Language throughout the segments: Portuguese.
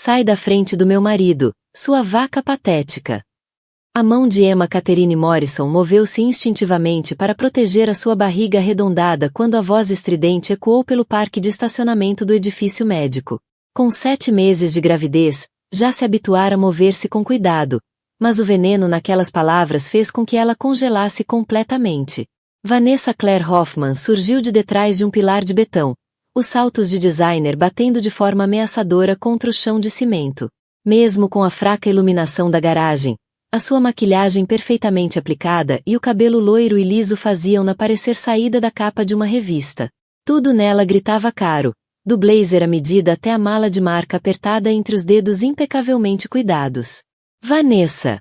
Sai da frente do meu marido, sua vaca patética. A mão de Emma Catherine Morrison moveu-se instintivamente para proteger a sua barriga arredondada quando a voz estridente ecoou pelo parque de estacionamento do edifício médico. Com 7 meses de gravidez, já se habituara a mover-se com cuidado, mas o veneno naquelas palavras fez com que ela congelasse completamente. Vanessa Claire Hoffman surgiu de detrás de um pilar de betão, os saltos de designer batendo de forma ameaçadora contra o chão de cimento. Mesmo com a fraca iluminação da garagem, a sua maquilhagem perfeitamente aplicada e o cabelo loiro e liso faziam-na parecer saída da capa de uma revista. Tudo nela gritava caro, do blazer à medida até a mala de marca apertada entre os dedos impecavelmente cuidados. Vanessa!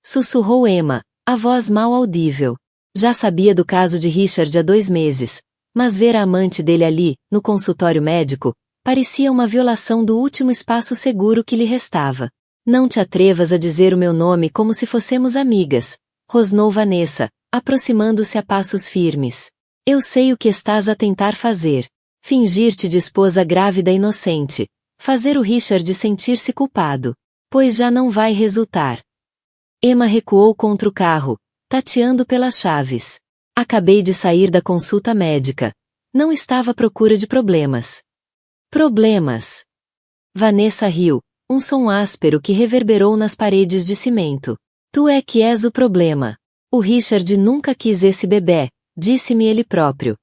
Sussurrou Emma, a voz mal audível. Já sabia do caso de Richard há 2 meses, mas ver a amante dele ali, no consultório médico, parecia uma violação do último espaço seguro que lhe restava. Não te atrevas a dizer o meu nome como se fossemos amigas, rosnou Vanessa, aproximando-se a passos firmes. Eu sei o que estás a tentar fazer. Fingir-te de esposa grávida inocente. Fazer o Richard sentir-se culpado. Pois já não vai resultar. Emma recuou contra o carro, tateando pelas chaves. Acabei de sair da consulta médica. Não estava à procura de problemas. Problemas. Vanessa riu, um som áspero que reverberou nas paredes de cimento. Tu é que és o problema. O Richard nunca quis esse bebê, disse-me ele próprio.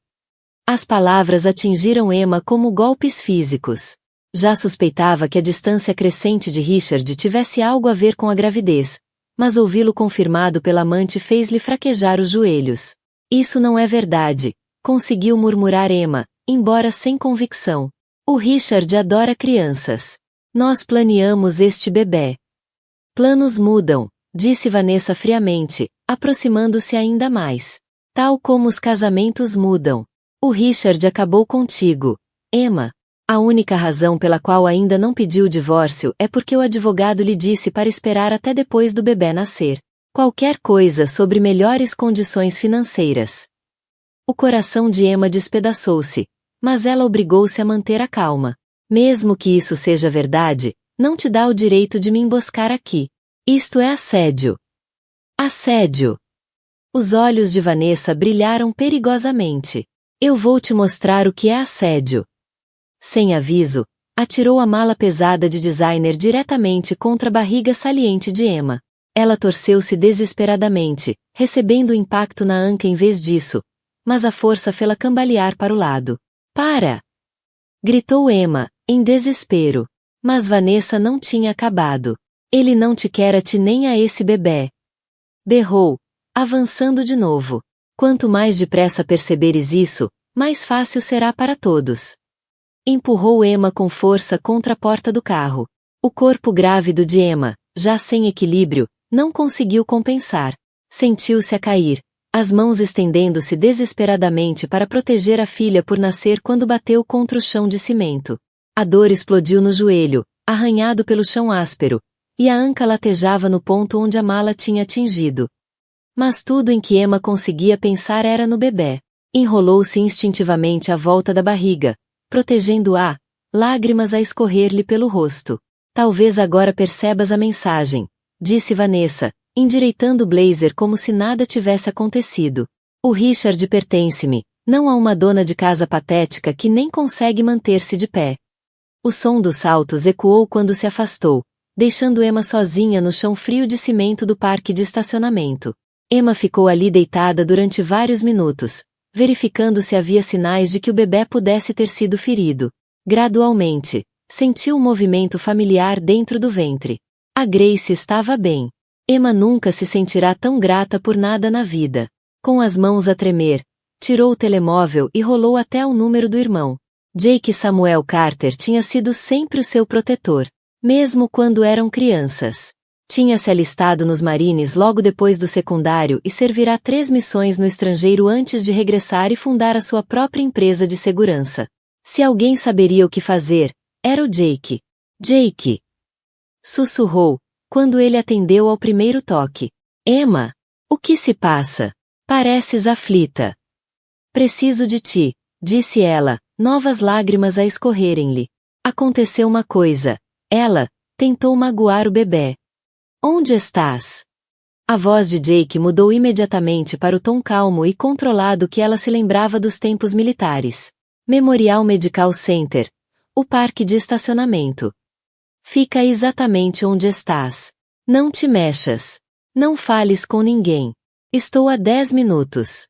As palavras atingiram Emma como golpes físicos. Já suspeitava que a distância crescente de Richard tivesse algo a ver com a gravidez, mas ouvi-lo confirmado pela amante fez-lhe fraquejar os joelhos. Isso não é verdade, conseguiu murmurar Emma, embora sem convicção. O Richard adora crianças. Nós planeamos este bebê. Planos mudam, disse Vanessa friamente, aproximando-se ainda mais. Tal como os casamentos mudam. O Richard acabou contigo, Emma. A única razão pela qual ainda não pediu o divórcio é porque o advogado lhe disse para esperar até depois do bebê nascer. Qualquer coisa sobre melhores condições financeiras. O coração de Emma despedaçou-se, mas ela obrigou-se a manter a calma. Mesmo que isso seja verdade, não te dá o direito de me emboscar aqui. Isto é assédio. Assédio. Os olhos de Vanessa brilharam perigosamente. Eu vou te mostrar o que é assédio. Sem aviso, atirou a mala pesada de designer diretamente contra a barriga saliente de Emma. Ela torceu-se desesperadamente, recebendo o impacto na anca em vez disso, mas a força fê-la cambalear para o lado. Para! Gritou Emma, em desespero. Mas Vanessa não tinha acabado. Ele não te quer a ti nem a esse bebê. Berrou, avançando de novo. Quanto mais depressa perceberes isso, mais fácil será para todos. Empurrou Emma com força contra a porta do carro. O corpo grávido de Emma, já sem equilíbrio, não conseguiu compensar. Sentiu-se a cair, as mãos estendendo-se desesperadamente para proteger a filha por nascer quando bateu contra o chão de cimento. A dor explodiu no joelho, arranhado pelo chão áspero, e a anca latejava no ponto onde a mala tinha atingido. Mas tudo em que Emma conseguia pensar era no bebê. Enrolou-se instintivamente à volta da barriga, protegendo-a, lágrimas a escorrer-lhe pelo rosto. Talvez agora percebas a mensagem, disse Vanessa, endireitando o blazer como se nada tivesse acontecido. O Richard pertence-me, não a uma dona de casa patética que nem consegue manter-se de pé. O som dos saltos ecoou quando se afastou, deixando Emma sozinha no chão frio de cimento do parque de estacionamento. Emma ficou ali deitada durante vários minutos, verificando se havia sinais de que o bebê pudesse ter sido ferido. Gradualmente, sentiu um movimento familiar dentro do ventre. A Grace estava bem. Emma nunca se sentirá tão grata por nada na vida. Com as mãos a tremer, tirou o telemóvel e rolou até ao número do irmão. Jake Samuel Carter tinha sido sempre o seu protetor, mesmo quando eram crianças. Tinha se alistado nos Marines logo depois do secundário e servirá 3 missões no estrangeiro antes de regressar e fundar a sua própria empresa de segurança. Se alguém saberia o que fazer, era o Jake. Jake! Sussurrou, quando ele atendeu ao primeiro toque. Emma! O que se passa? Pareces aflita. Preciso de ti, disse ela, novas lágrimas a escorrerem-lhe. Aconteceu uma coisa. Ela tentou magoar o bebê. Onde estás? A voz de Jake mudou imediatamente para o tom calmo e controlado que ela se lembrava dos tempos militares. Memorial Medical Center. O parque de estacionamento. Fica exatamente onde estás. Não te mexas. Não fales com ninguém. Estou há 10 minutos.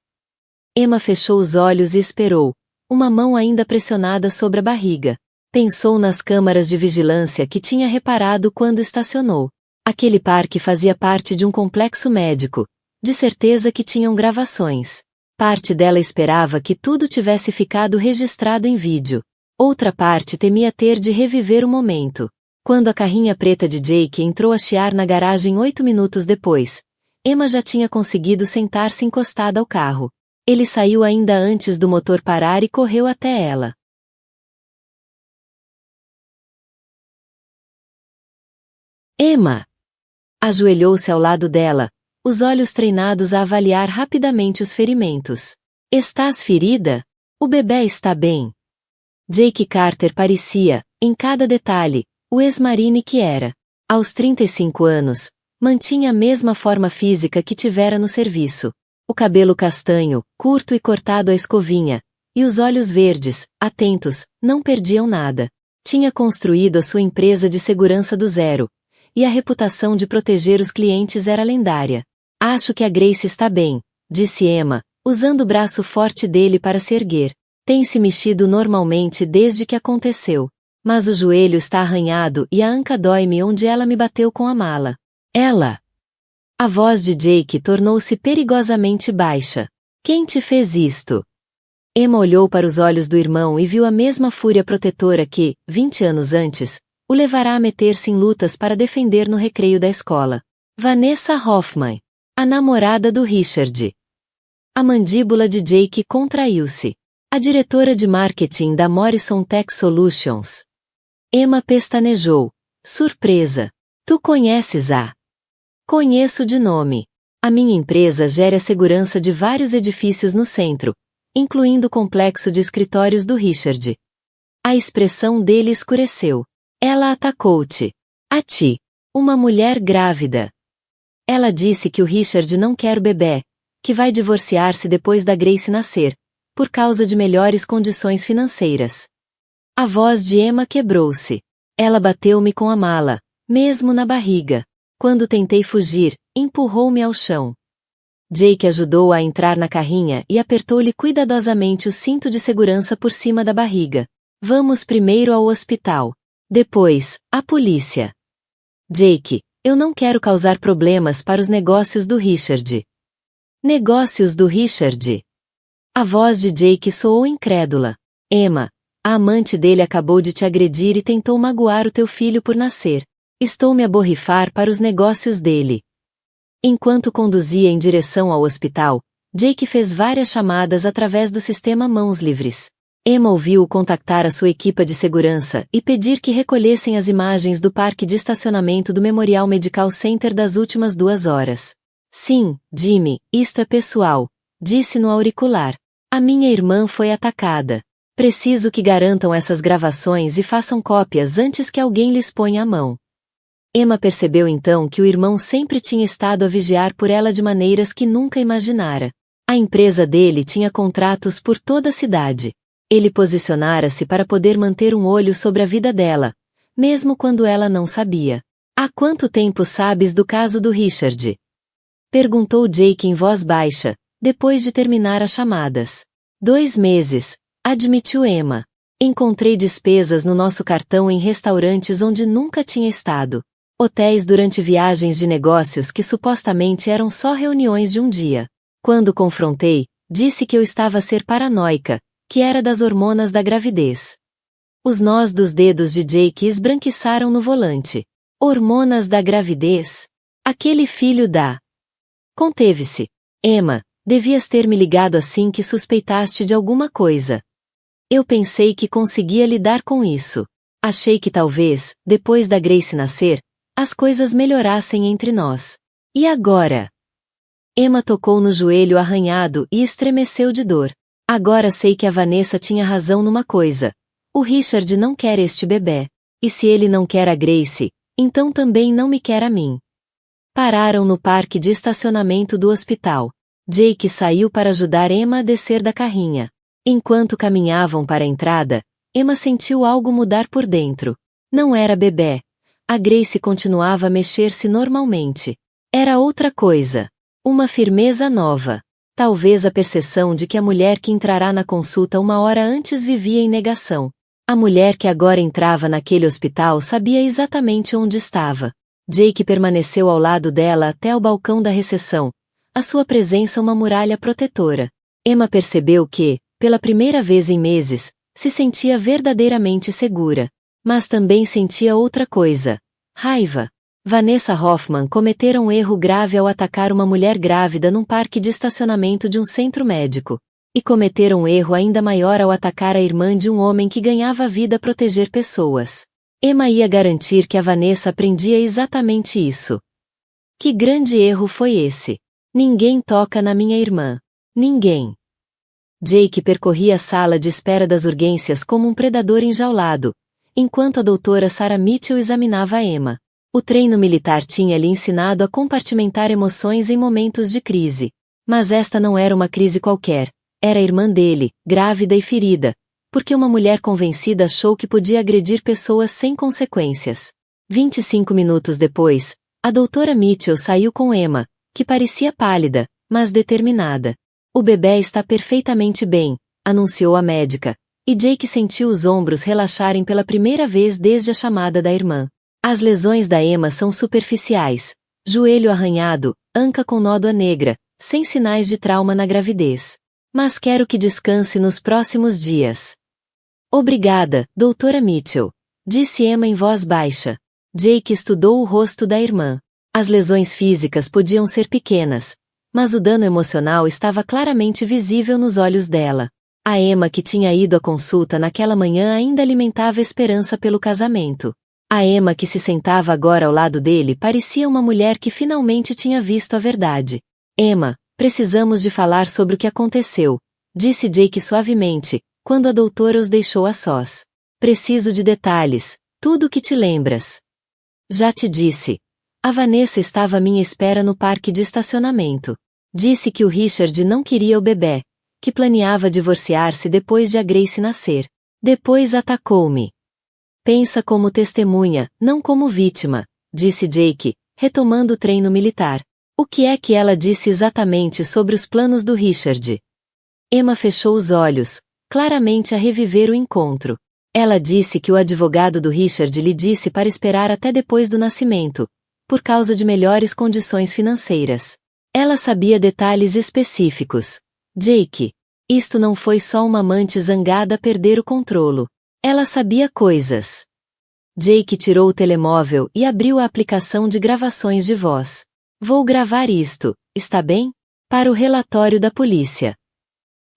Emma fechou os olhos e esperou, uma mão ainda pressionada sobre a barriga. Pensou nas câmaras de vigilância que tinha reparado quando estacionou. Aquele parque fazia parte de um complexo médico, de certeza que tinham gravações. Parte dela esperava que tudo tivesse ficado registrado em vídeo. Outra parte temia ter de reviver o momento. Quando a carrinha preta de Jake entrou a chiar na garagem 8 minutos depois, Emma já tinha conseguido sentar-se encostada ao carro. Ele saiu ainda antes do motor parar e correu até ela. Emma! Ajoelhou-se ao lado dela, os olhos treinados a avaliar rapidamente os ferimentos. Estás ferida? O bebê está bem. Jake Carter parecia, em cada detalhe, o ex-marine que era. Aos 35 anos, mantinha a mesma forma física que tivera no serviço. O cabelo castanho, curto e cortado à escovinha, e os olhos verdes, atentos, não perdiam nada. Tinha construído a sua empresa de segurança do zero, e a reputação de proteger os clientes era lendária. Acho que a Grace está bem, disse Emma, usando o braço forte dele para se erguer. Tem se mexido normalmente desde que aconteceu, mas o joelho está arranhado e a anca dói-me onde ela me bateu com a mala. Ela... A voz de Jake tornou-se perigosamente baixa. Quem te fez isto? Emma olhou para os olhos do irmão e viu a mesma fúria protetora que, 20 anos antes, o levará a meter-se em lutas para defender no recreio da escola. Vanessa Hoffman, a namorada do Richard. A mandíbula de Jake contraiu-se. A diretora de marketing da Morrison Tech Solutions. Emma pestanejou. Surpresa. Tu conheces a... Conheço de nome. A minha empresa gera a segurança de vários edifícios no centro, incluindo o complexo de escritórios do Richard. A expressão dele escureceu. Ela atacou-te. A ti. Uma mulher grávida. Ela disse que o Richard não quer o bebê, que vai divorciar-se depois da Grace nascer, por causa de melhores condições financeiras. A voz de Emma quebrou-se. Ela bateu-me com a mala, mesmo na barriga. Quando tentei fugir, empurrou-me ao chão. Jake ajudou-a a entrar na carrinha e apertou-lhe cuidadosamente o cinto de segurança por cima da barriga. Vamos primeiro ao hospital. Depois, à polícia. Jake, eu não quero causar problemas para os negócios do Richard. Negócios do Richard? A voz de Jake soou incrédula. Emma, a amante dele acabou de te agredir e tentou magoar o teu filho por nascer. Estou-me a borrifar para os negócios dele. Enquanto conduzia em direção ao hospital, Jake fez várias chamadas através do sistema Mãos Livres. Emma ouviu-o contactar a sua equipe de segurança e pedir que recolhessem as imagens do parque de estacionamento do Memorial Medical Center das últimas 2 horas. Sim, Jimmy, isto é pessoal, disse no auricular. A minha irmã foi atacada. Preciso que garantam essas gravações e façam cópias antes que alguém lhes ponha a mão. Emma percebeu então que o irmão sempre tinha estado a vigiar por ela de maneiras que nunca imaginara. A empresa dele tinha contratos por toda a cidade. Ele posicionara-se para poder manter um olho sobre a vida dela, mesmo quando ela não sabia. Há quanto tempo sabes do caso do Richard? Perguntou Jake em voz baixa, depois de terminar as chamadas. 2 meses, admitiu Emma. Encontrei despesas no nosso cartão em restaurantes onde nunca tinha estado. Hotéis durante viagens de negócios que supostamente eram só reuniões de um dia. Quando confrontei, disse que eu estava a ser paranoica, que era das hormonas da gravidez. Os nós dos dedos de Jake esbranquiçaram no volante. Hormonas da gravidez? Aquele filho da... Conteve-se. Emma, devias ter me ligado assim que suspeitaste de alguma coisa. Eu pensei que conseguia lidar com isso. Achei que talvez, depois da Grace nascer, as coisas melhorassem entre nós. E agora? Emma tocou no joelho arranhado e estremeceu de dor. Agora sei que a Vanessa tinha razão numa coisa. O Richard não quer este bebê. E se ele não quer a Grace, então também não me quer a mim. Pararam no parque de estacionamento do hospital. Jake saiu para ajudar Emma a descer da carrinha. Enquanto caminhavam para a entrada, Emma sentiu algo mudar por dentro. Não era bebê. A Grace continuava a mexer-se normalmente. Era outra coisa. Uma firmeza nova. Talvez a percepção de que a mulher que entrará na consulta uma hora antes vivia em negação. A mulher que agora entrava naquele hospital sabia exatamente onde estava. Jake permaneceu ao lado dela até o balcão da recepção. A sua presença uma muralha protetora. Emma percebeu que, pela primeira vez em meses, se sentia verdadeiramente segura. Mas também sentia outra coisa. Raiva. Vanessa Hoffman cometera um erro grave ao atacar uma mulher grávida num parque de estacionamento de um centro médico. E cometera um erro ainda maior ao atacar a irmã de um homem que ganhava a vida a proteger pessoas. Emma ia garantir que a Vanessa aprendia exatamente isso. Que grande erro foi esse? Ninguém toca na minha irmã. Ninguém. Jake percorria a sala de espera das urgências como um predador enjaulado, enquanto a doutora Sarah Mitchell examinava a Emma. O treino militar tinha lhe ensinado a compartimentar emoções em momentos de crise. Mas esta não era uma crise qualquer. Era a irmã dele, grávida e ferida, porque uma mulher convencida achou que podia agredir pessoas sem consequências. 25 minutos depois, a doutora Mitchell saiu com Emma, que parecia pálida, mas determinada. O bebê está perfeitamente bem, anunciou a médica, e Jake sentiu os ombros relaxarem pela primeira vez desde a chamada da irmã. As lesões da Emma são superficiais, joelho arranhado, anca com nódoa negra, sem sinais de trauma na gravidez. Mas quero que descanse nos próximos dias. Obrigada, doutora Mitchell, disse Emma em voz baixa. Jake estudou o rosto da irmã. As lesões físicas podiam ser pequenas, mas o dano emocional estava claramente visível nos olhos dela. A Emma que tinha ido à consulta naquela manhã ainda alimentava esperança pelo casamento. A Emma que se sentava agora ao lado dele parecia uma mulher que finalmente tinha visto a verdade. Emma, precisamos de falar sobre o que aconteceu, disse Jake suavemente, quando a doutora os deixou a sós. Preciso de detalhes, tudo o que te lembras. Já te disse. A Vanessa estava à minha espera no parque de estacionamento. Disse que o Richard não queria o bebê, que planeava divorciar-se depois de a Grace nascer. Depois atacou-me. Pensa como testemunha, não como vítima, disse Jake, retomando o treino militar. O que é que ela disse exatamente sobre os planos do Richard? Emma fechou os olhos, claramente a reviver o encontro. Ela disse que o advogado do Richard lhe disse para esperar até depois do nascimento, por causa de melhores condições financeiras. Ela sabia detalhes específicos. Jake. Isto não foi só uma amante zangada a perder o controlo. Ela sabia coisas. Jake tirou o telemóvel e abriu a aplicação de gravações de voz. Vou gravar isto, está bem? Para o relatório da polícia.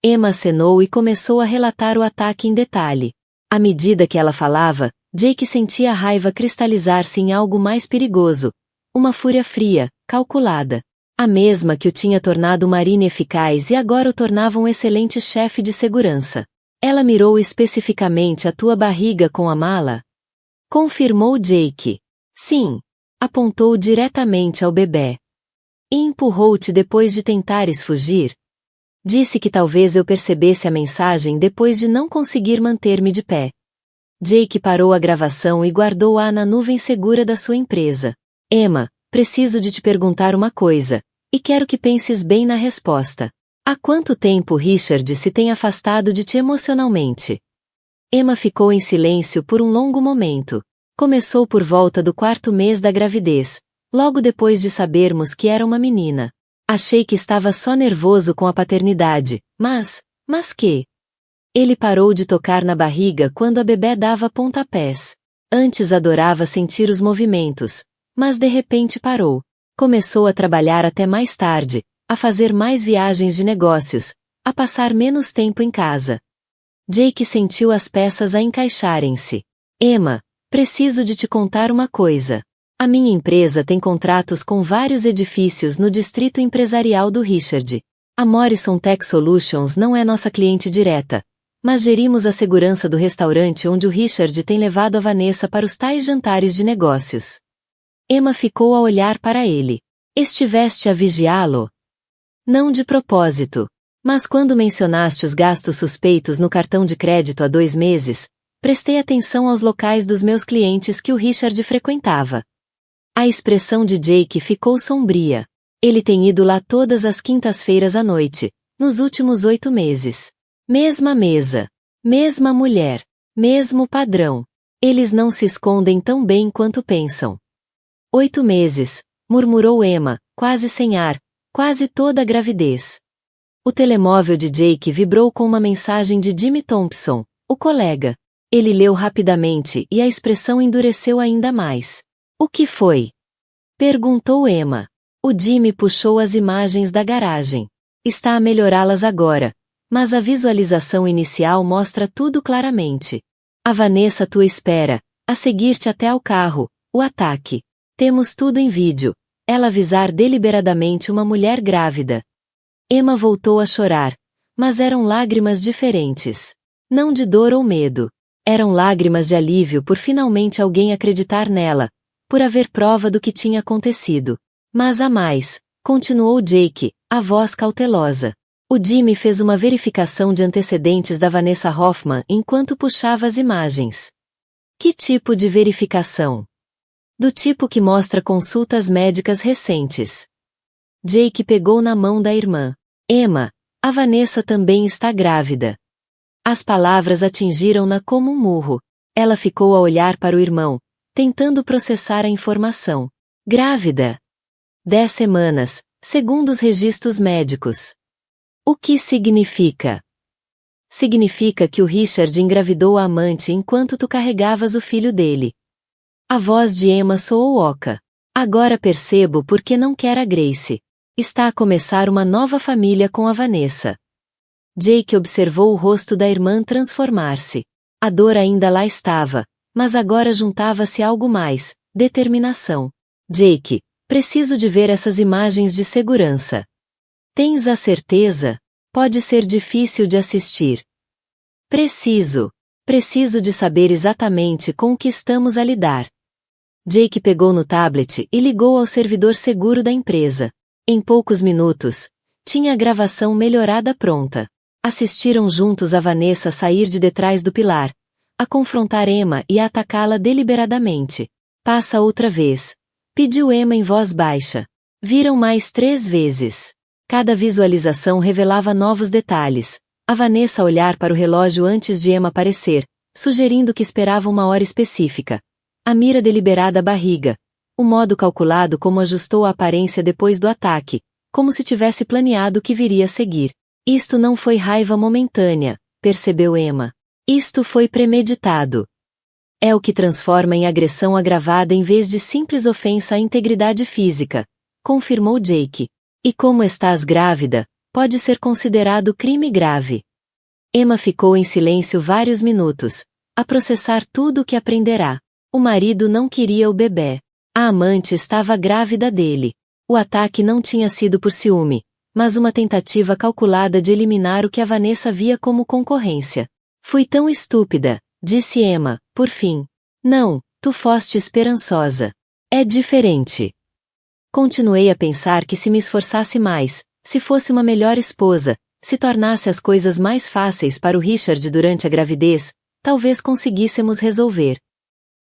Emma acenou e começou a relatar o ataque em detalhe. À medida que ela falava, Jake sentia a raiva cristalizar-se em algo mais perigoso. Uma fúria fria, calculada. A mesma que o tinha tornado uma marine eficaz e agora o tornava um excelente chefe de segurança. Ela mirou especificamente a tua barriga com a mala? Confirmou Jake. Sim. Apontou diretamente ao bebê. E empurrou-te depois de tentares fugir? Disse que talvez eu percebesse a mensagem depois de não conseguir manter-me de pé. Jake parou a gravação e guardou-a na nuvem segura da sua empresa. Emma, preciso de te perguntar uma coisa, e quero que penses bem na resposta. Há quanto tempo Richard se tem afastado de ti emocionalmente? Emma ficou em silêncio por um longo momento. Começou por volta do 4º mês da gravidez, logo depois de sabermos que era uma menina. Achei que estava só nervoso com a paternidade, mas que? Ele parou de tocar na barriga quando a bebê dava pontapés. Antes adorava sentir os movimentos, mas de repente parou. Começou a trabalhar até mais tarde, a fazer mais viagens de negócios, a passar menos tempo em casa. Jake sentiu as peças a encaixarem-se. Emma, preciso de te contar uma coisa. A minha empresa tem contratos com vários edifícios no distrito empresarial do Richard. A Morrison Tech Solutions não é nossa cliente direta, Mas gerimos a segurança do restaurante onde o Richard tem levado a Vanessa para os tais jantares de negócios. Emma ficou a olhar para ele. Estiveste a vigiá-lo? Não de propósito. Mas quando mencionaste os gastos suspeitos no cartão de crédito há 2 meses, prestei atenção aos locais dos meus clientes que o Richard frequentava. A expressão de Jake ficou sombria. Ele tem ido lá todas as quintas-feiras à noite, nos últimos 8 meses. Mesma mesa. Mesma mulher. Mesmo padrão. Eles não se escondem tão bem quanto pensam. 8 meses, murmurou Emma, quase sem ar, quase toda a gravidez. O telemóvel de Jake vibrou com uma mensagem de Jimmy Thompson, o colega. Ele leu rapidamente e a expressão endureceu ainda mais. O que foi? Perguntou Emma. O Jimmy puxou as imagens da garagem. Está a melhorá-las agora, mas a visualização inicial mostra tudo claramente. A Vanessa tua espera, a seguir-te até ao carro, o ataque. Temos tudo em vídeo. Ela avisar deliberadamente uma mulher grávida. Emma voltou a chorar, mas eram lágrimas diferentes. Não de dor ou medo. Eram lágrimas de alívio por finalmente alguém acreditar nela, por haver prova do que tinha acontecido. Mas há mais, continuou Jake, a voz cautelosa. O Jimmy fez uma verificação de antecedentes da Vanessa Hoffman enquanto puxava as imagens. Que tipo de verificação? Do tipo que mostra consultas médicas recentes. Jake pegou na mão da irmã. Emma, a Vanessa também está grávida. As palavras atingiram-na como um murro. Ela ficou a olhar para o irmão, tentando processar a informação. Grávida. 10 semanas, segundo os registros médicos. O que significa? Significa que o Richard engravidou a amante enquanto tu carregavas o filho dele. A voz de Emma soou oca. Agora percebo por que não quer a Grace. Está a começar uma nova família com a Vanessa. Jake observou o rosto da irmã transformar-se. A dor ainda lá estava, mas agora juntava-se algo mais, determinação. Jake, preciso de ver essas imagens de segurança. Tens a certeza? Pode ser difícil de assistir. Preciso. Preciso de saber exatamente com o que estamos a lidar. Jake pegou no tablet e ligou ao servidor seguro da empresa. Em poucos minutos, tinha a gravação melhorada pronta. Assistiram juntos a Vanessa sair de detrás do pilar, a confrontar Emma e a atacá-la deliberadamente. Passa outra vez. Pediu Emma em voz baixa. Viram mais 3 vezes. Cada visualização revelava novos detalhes. A Vanessa olhar para o relógio antes de Emma aparecer, sugerindo que esperava uma hora específica. A mira deliberada à barriga. O modo calculado como ajustou a aparência depois do ataque, como se tivesse planeado o que viria a seguir. Isto não foi raiva momentânea, percebeu Emma. Isto foi premeditado. É o que transforma em agressão agravada em vez de simples ofensa à integridade física, confirmou Jake. E como estás grávida, pode ser considerado crime grave. Emma ficou em silêncio vários minutos, a processar tudo o que aprenderá. O marido não queria o bebê. A amante estava grávida dele. O ataque não tinha sido por ciúme, mas uma tentativa calculada de eliminar o que a Vanessa via como concorrência. Fui tão estúpida, disse Emma, por fim. Não, tu foste esperançosa. É diferente. Continuei a pensar que se me esforçasse mais, se fosse uma melhor esposa, se tornasse as coisas mais fáceis para o Richard durante a gravidez, talvez conseguíssemos resolver.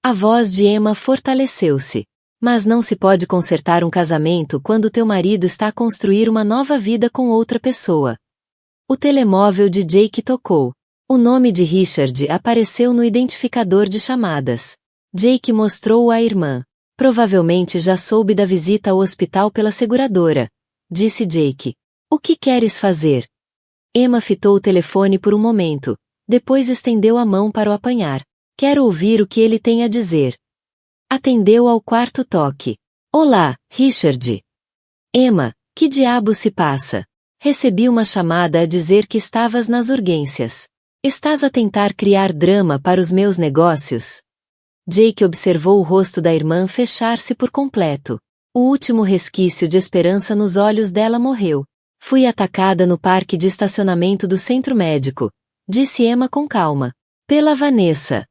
A voz de Emma fortaleceu-se. Mas não se pode consertar um casamento quando teu marido está a construir uma nova vida com outra pessoa. O telemóvel de Jake tocou. O nome de Richard apareceu no identificador de chamadas. Jake mostrou-o à irmã. Provavelmente já soube da visita ao hospital pela seguradora, disse Jake. O que queres fazer? Emma fitou o telefone por um momento, depois estendeu a mão para o apanhar. Quero ouvir o que ele tem a dizer. Atendeu ao 4º toque. Olá, Richard. Emma, que diabo se passa? Recebi uma chamada a dizer que estavas nas urgências. Estás a tentar criar drama para os meus negócios? Jake observou o rosto da irmã fechar-se por completo. O último resquício de esperança nos olhos dela morreu. Fui atacada no parque de estacionamento do centro médico, disse Emma com calma. Pela Vanessa.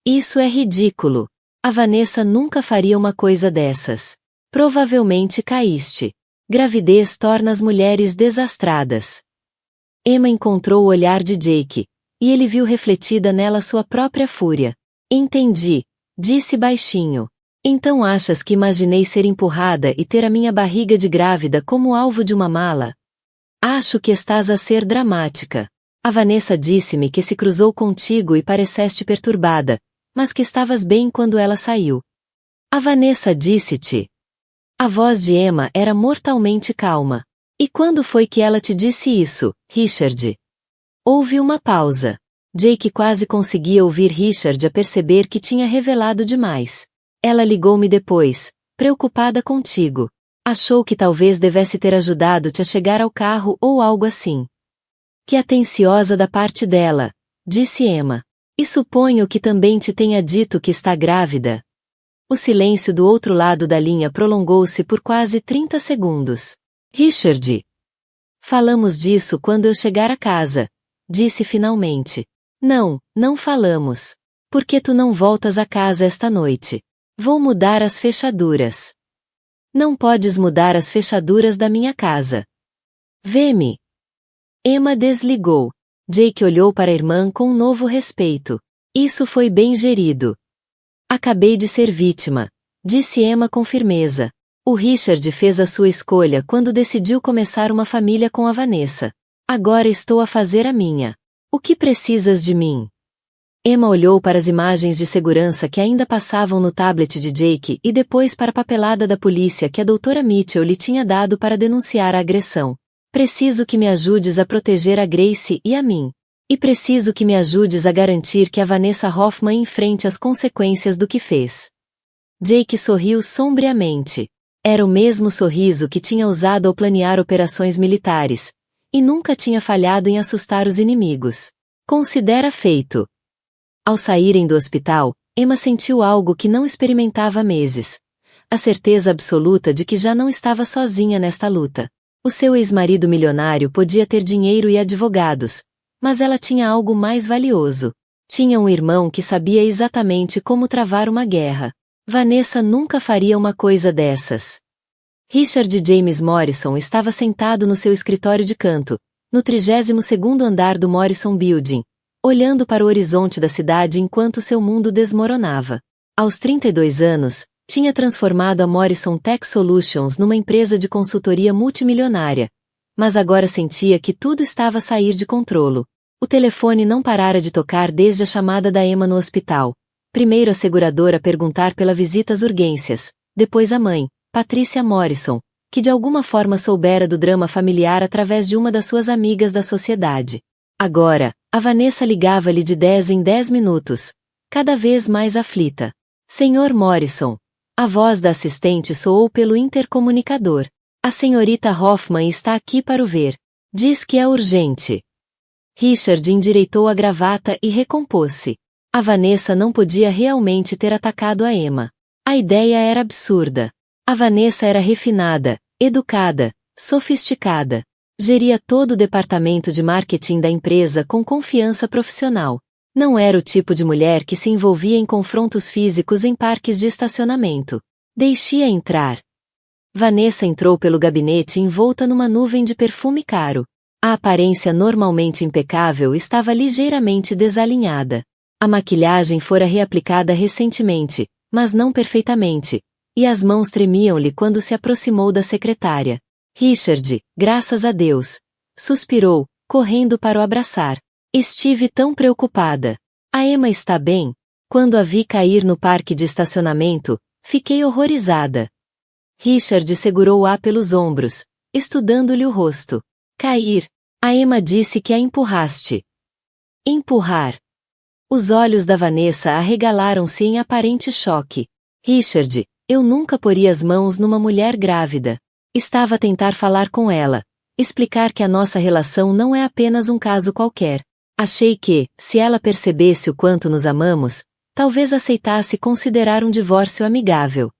Isso é ridículo. A Vanessa nunca faria uma coisa dessas. Provavelmente caíste. Gravidez torna as mulheres desastradas. Emma encontrou o olhar de Jake, e ele viu refletida nela sua própria fúria. Entendi, disse baixinho. Então achas que imaginei ser empurrada e ter a minha barriga de grávida como alvo de uma mala? Acho que estás a ser dramática. A Vanessa disse-me que se cruzou contigo e pareceste perturbada, mas que estavas bem quando ela saiu. A Vanessa disse-te. A voz de Emma era mortalmente calma. E quando foi que ela te disse isso, Richard? Houve uma pausa. Jake quase conseguia ouvir Richard a perceber que tinha revelado demais. Ela ligou-me depois, preocupada contigo. Achou que talvez devesse ter ajudado-te a chegar ao carro ou algo assim. Que atenciosa da parte dela, disse Emma. E suponho que também te tenha dito que está grávida. O silêncio do outro lado da linha prolongou-se por quase 30 segundos. Richard. Falamos disso quando eu chegar a casa, disse finalmente. Não, não falamos. Por que tu não voltas a casa esta noite? Vou mudar as fechaduras. Não podes mudar as fechaduras da minha casa. Vê-me. Emma desligou. Jake olhou para a irmã com um novo respeito. Isso foi bem gerido. Acabei de ser vítima, disse Emma com firmeza. O Richard fez a sua escolha quando decidiu começar uma família com a Vanessa. Agora estou a fazer a minha. O que precisas de mim? Emma olhou para as imagens de segurança que ainda passavam no tablet de Jake e depois para a papelada da polícia que a doutora Mitchell lhe tinha dado para denunciar a agressão. Preciso que me ajudes a proteger a Grace e a mim. E preciso que me ajudes a garantir que a Vanessa Hoffman enfrente as consequências do que fez. Jake sorriu sombriamente. Era o mesmo sorriso que tinha usado ao planear operações militares, e nunca tinha falhado em assustar os inimigos. Considera feito. Ao saírem do hospital, Emma sentiu algo que não experimentava há meses. A certeza absoluta de que já não estava sozinha nesta luta. O seu ex-marido milionário podia ter dinheiro e advogados, mas ela tinha algo mais valioso. Tinha um irmão que sabia exatamente como travar uma guerra. Vanessa nunca faria uma coisa dessas. Richard James Morrison estava sentado no seu escritório de canto, no 32º andar do Morrison Building, olhando para o horizonte da cidade enquanto seu mundo desmoronava. Aos 32 anos, tinha transformado a Morrison Tech Solutions numa empresa de consultoria multimilionária, mas agora sentia que tudo estava a sair de controle. O telefone não parara de tocar desde a chamada da Emma no hospital. Primeiro a seguradora a perguntar pela visita às urgências, depois a mãe, Patricia Morrison, que de alguma forma soubera do drama familiar através de uma das suas amigas da sociedade. Agora, a Vanessa ligava-lhe de 10 em 10 minutos, cada vez mais aflita. Senhor Morrison. A voz da assistente soou pelo intercomunicador. A senhorita Hoffman está aqui para o ver. Diz que é urgente. Richard endireitou a gravata e recompôs-se. A Vanessa não podia realmente ter atacado a Emma. A ideia era absurda. A Vanessa era refinada, educada, sofisticada. Geria todo o departamento de marketing da empresa com confiança profissional. Não era o tipo de mulher que se envolvia em confrontos físicos em parques de estacionamento. Deixe-a entrar. Vanessa entrou pelo gabinete envolta numa nuvem de perfume caro. A aparência normalmente impecável estava ligeiramente desalinhada. A maquilhagem fora reaplicada recentemente, mas não perfeitamente, e as mãos tremiam-lhe quando se aproximou da secretária. Richard, graças a Deus, suspirou, correndo para o abraçar. Estive tão preocupada. A Emma está bem? Quando a vi cair no parque de estacionamento, fiquei horrorizada. Richard segurou-a pelos ombros, estudando-lhe o rosto. Cair. A Emma disse que a empurraste. Empurrar. Os olhos da Vanessa arregalaram-se em aparente choque. Richard, eu nunca poria as mãos numa mulher grávida. Estava a tentar falar com ela, explicar que a nossa relação não é apenas um caso qualquer. Achei que, se ela percebesse o quanto nos amamos, talvez aceitasse considerar um divórcio amigável.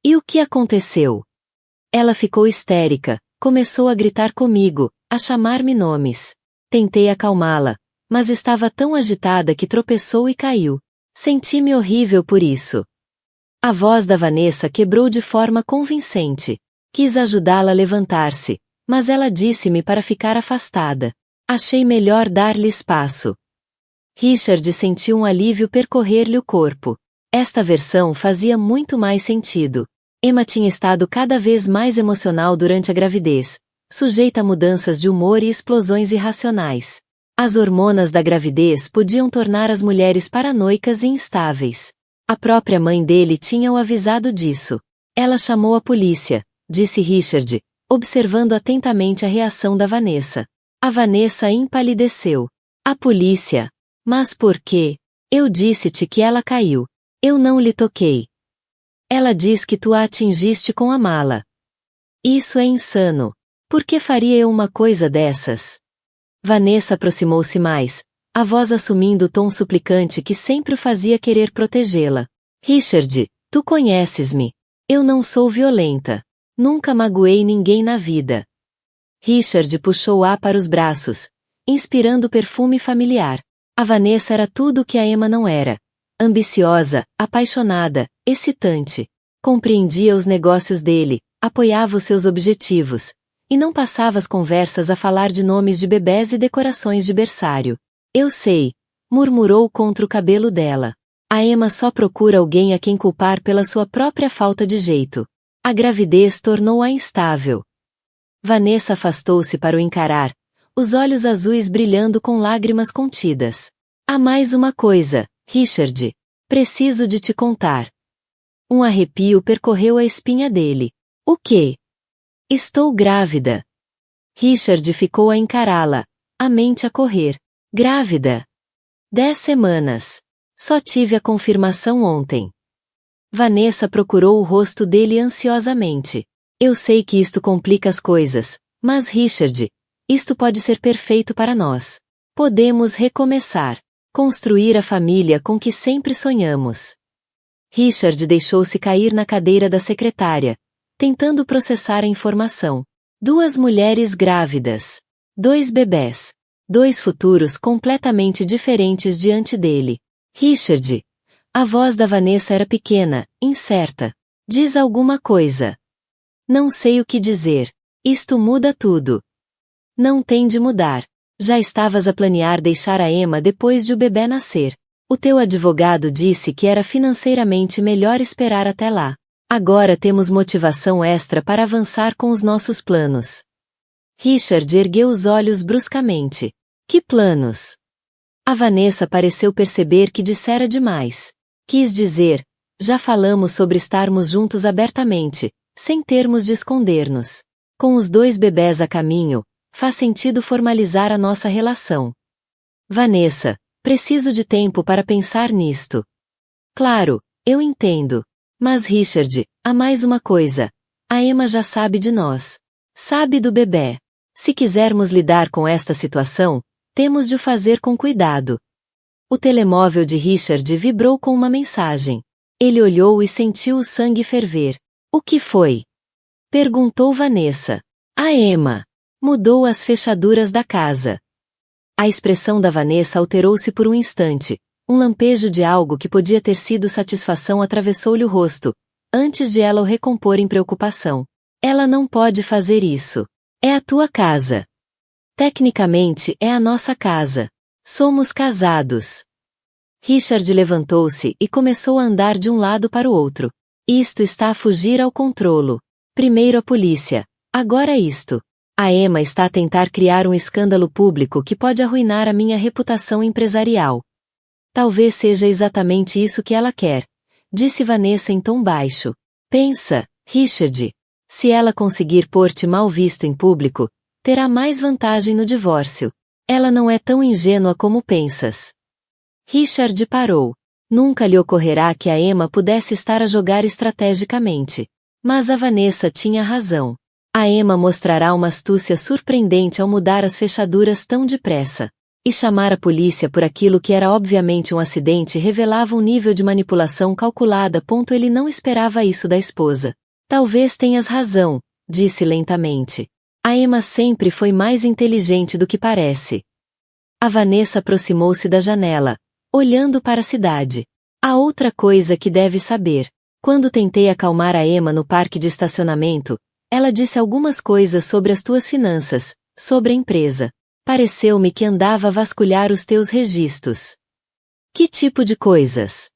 E o que aconteceu? Ela ficou histérica, começou a gritar comigo, a chamar-me nomes. Tentei acalmá-la, mas estava tão agitada que tropeçou e caiu. Senti-me horrível por isso. A voz da Vanessa quebrou de forma convincente. Quis ajudá-la a levantar-se, mas ela disse-me para ficar afastada. Achei melhor dar-lhe espaço. Richard sentiu um alívio percorrer-lhe o corpo. Esta versão fazia muito mais sentido. Emma tinha estado cada vez mais emocional durante a gravidez, sujeita a mudanças de humor e explosões irracionais. As hormonas da gravidez podiam tornar as mulheres paranoicas e instáveis. A própria mãe dele tinha o avisado disso. Ela chamou a polícia, disse Richard, observando atentamente a reação da Vanessa. A Vanessa empalideceu. A polícia? Mas por quê? Eu disse-te que ela caiu. Eu não lhe toquei. Ela diz que tu a atingiste com a mala. Isso é insano. Por que faria eu uma coisa dessas? Vanessa aproximou-se mais, a voz assumindo o tom suplicante que sempre o fazia querer protegê-la. Richard, tu conheces-me. Eu não sou violenta. Nunca magoei ninguém na vida. Richard puxou-a para os braços, inspirando perfume familiar. A Vanessa era tudo o que a Emma não era. Ambiciosa, apaixonada, excitante. Compreendia os negócios dele, apoiava os seus objetivos, e não passava as conversas a falar de nomes de bebés e decorações de berçário. Eu sei, murmurou contra o cabelo dela. A Emma só procura alguém a quem culpar pela sua própria falta de jeito. A gravidez tornou-a instável. Vanessa afastou-se para o encarar, os olhos azuis brilhando com lágrimas contidas. Há mais uma coisa, Richard. Preciso de te contar. Um arrepio percorreu a espinha dele. O quê? Estou grávida. Richard ficou a encará-la, a mente a correr. Grávida? 10 semanas. Só tive a confirmação ontem. Vanessa procurou o rosto dele ansiosamente. Eu sei que isto complica as coisas, mas Richard, isto pode ser perfeito para nós. Podemos recomeçar. Construir a família com que sempre sonhamos. Richard deixou-se cair na cadeira da secretária, tentando processar a informação. 2 mulheres grávidas. 2 bebés. 2 futuros completamente diferentes diante dele. Richard. A voz da Vanessa era pequena, incerta. Diz alguma coisa. Não sei o que dizer. Isto muda tudo. Não tem de mudar. Já estavas a planear deixar a Emma depois de o bebê nascer. O teu advogado disse que era financeiramente melhor esperar até lá. Agora temos motivação extra para avançar com os nossos planos. Richard ergueu os olhos bruscamente. Que planos? A Vanessa pareceu perceber que dissera demais. Quis dizer, já falamos sobre estarmos juntos abertamente, sem termos de esconder-nos. Com os 2 bebés a caminho, faz sentido formalizar a nossa relação. Vanessa, preciso de tempo para pensar nisto. Claro, eu entendo. Mas Richard, há mais uma coisa. A Emma já sabe de nós. Sabe do bebê. Se quisermos lidar com esta situação, temos de o fazer com cuidado. O telemóvel de Richard vibrou com uma mensagem. Ele olhou e sentiu o sangue ferver. O que foi? Perguntou Vanessa. A Emma. Mudou as fechaduras da casa. A expressão da Vanessa alterou-se por um instante. Um lampejo de algo que podia ter sido satisfação atravessou-lhe o rosto, antes de ela o recompor em preocupação. Ela não pode fazer isso. É a tua casa. Tecnicamente é a nossa casa. Somos casados. Richard levantou-se e começou a andar de um lado para o outro. Isto está a fugir ao controlo. Primeiro a polícia, agora isto. A Emma está a tentar criar um escândalo público que pode arruinar a minha reputação empresarial. Talvez seja exatamente isso que ela quer, disse Vanessa em tom baixo. Pensa, Richard. Se ela conseguir pôr-te mal visto em público, terá mais vantagem no divórcio. Ela não é tão ingênua como pensas. Richard parou. Nunca lhe ocorrerá que a Emma pudesse estar a jogar estrategicamente. Mas a Vanessa tinha razão. A Emma mostrará uma astúcia surpreendente ao mudar as fechaduras tão depressa. E chamar a polícia por aquilo que era obviamente um acidente revelava um nível de manipulação calculada. Ele não esperava isso da esposa. Talvez tenhas razão, disse lentamente. A Emma sempre foi mais inteligente do que parece. A Vanessa aproximou-se da janela, olhando para a cidade. Há outra coisa que deve saber. Quando tentei acalmar a Emma no parque de estacionamento, ela disse algumas coisas sobre as tuas finanças, sobre a empresa. Pareceu-me que andava a vasculhar os teus registros. Que tipo de coisas?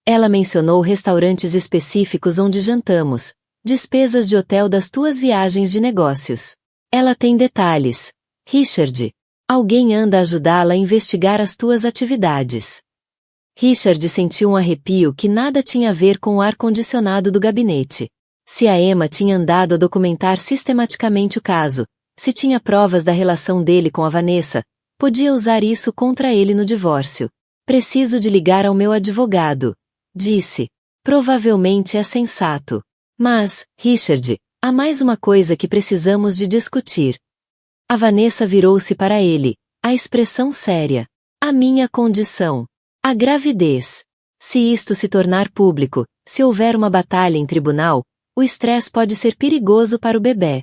Ela mencionou restaurantes específicos onde jantamos, despesas de hotel das tuas viagens de negócios. Ela tem detalhes. Richard, alguém anda a ajudá-la a investigar as tuas atividades. Richard sentiu um arrepio que nada tinha a ver com o ar-condicionado do gabinete. Se a Emma tinha andado a documentar sistematicamente o caso, se tinha provas da relação dele com a Vanessa, podia usar isso contra ele no divórcio. Preciso de ligar ao meu advogado, disse. Provavelmente é sensato. Mas, Richard, há mais uma coisa que precisamos de discutir. A Vanessa virou-se para ele, a expressão séria. A minha condição. A gravidez. Se isto se tornar público, se houver uma batalha em tribunal, o estresse pode ser perigoso para o bebê.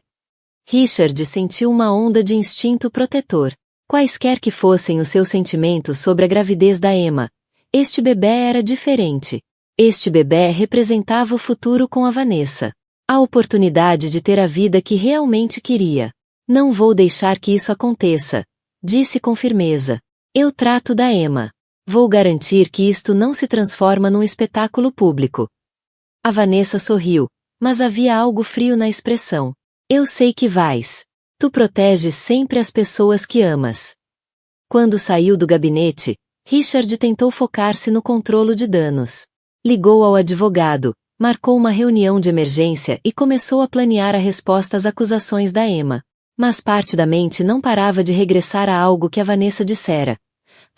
Richard sentiu uma onda de instinto protetor. Quaisquer que fossem os seus sentimentos sobre a gravidez da Emma, este bebê era diferente. Este bebê representava o futuro com a Vanessa. A oportunidade de ter a vida que realmente queria. Não vou deixar que isso aconteça, disse com firmeza. Eu trato da Emma. Vou garantir que isto não se transforma num espetáculo público. A Vanessa sorriu, mas havia algo frio na expressão. Eu sei que vais. Tu proteges sempre as pessoas que amas. Quando saiu do gabinete, Richard tentou focar-se no controle de danos. Ligou ao advogado, marcou uma reunião de emergência e começou a planear a resposta às acusações da Emma. Mas parte da mente não parava de regressar a algo que a Vanessa dissera.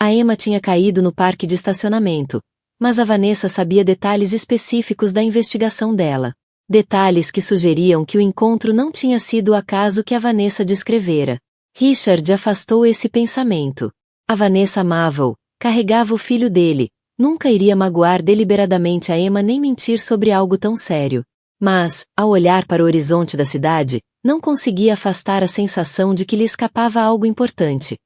A Emma tinha caído no parque de estacionamento, mas a Vanessa sabia detalhes específicos da investigação dela. Detalhes que sugeriam que o encontro não tinha sido o acaso que a Vanessa descrevera. Richard afastou esse pensamento. A Vanessa amava-o, carregava o filho dele, nunca iria magoar deliberadamente a Emma nem mentir sobre algo tão sério. Mas, ao olhar para o horizonte da cidade, não conseguia afastar a sensação de que lhe escapava algo importante.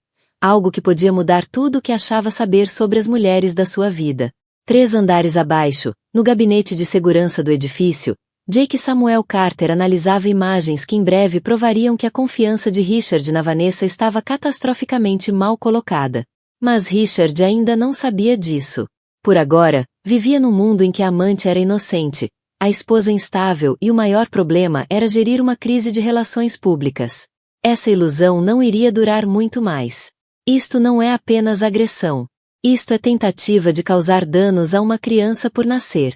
Algo que podia mudar tudo o que achava saber sobre as mulheres da sua vida. 3 andares abaixo, no gabinete de segurança do edifício, Jake Samuel Carter analisava imagens que em breve provariam que a confiança de Richard na Vanessa estava catastroficamente mal colocada. Mas Richard ainda não sabia disso. Por agora, vivia num mundo em que a amante era inocente, a esposa instável e o maior problema era gerir uma crise de relações públicas. Essa ilusão não iria durar muito mais. Isto não é apenas agressão. Isto é tentativa de causar danos a uma criança por nascer.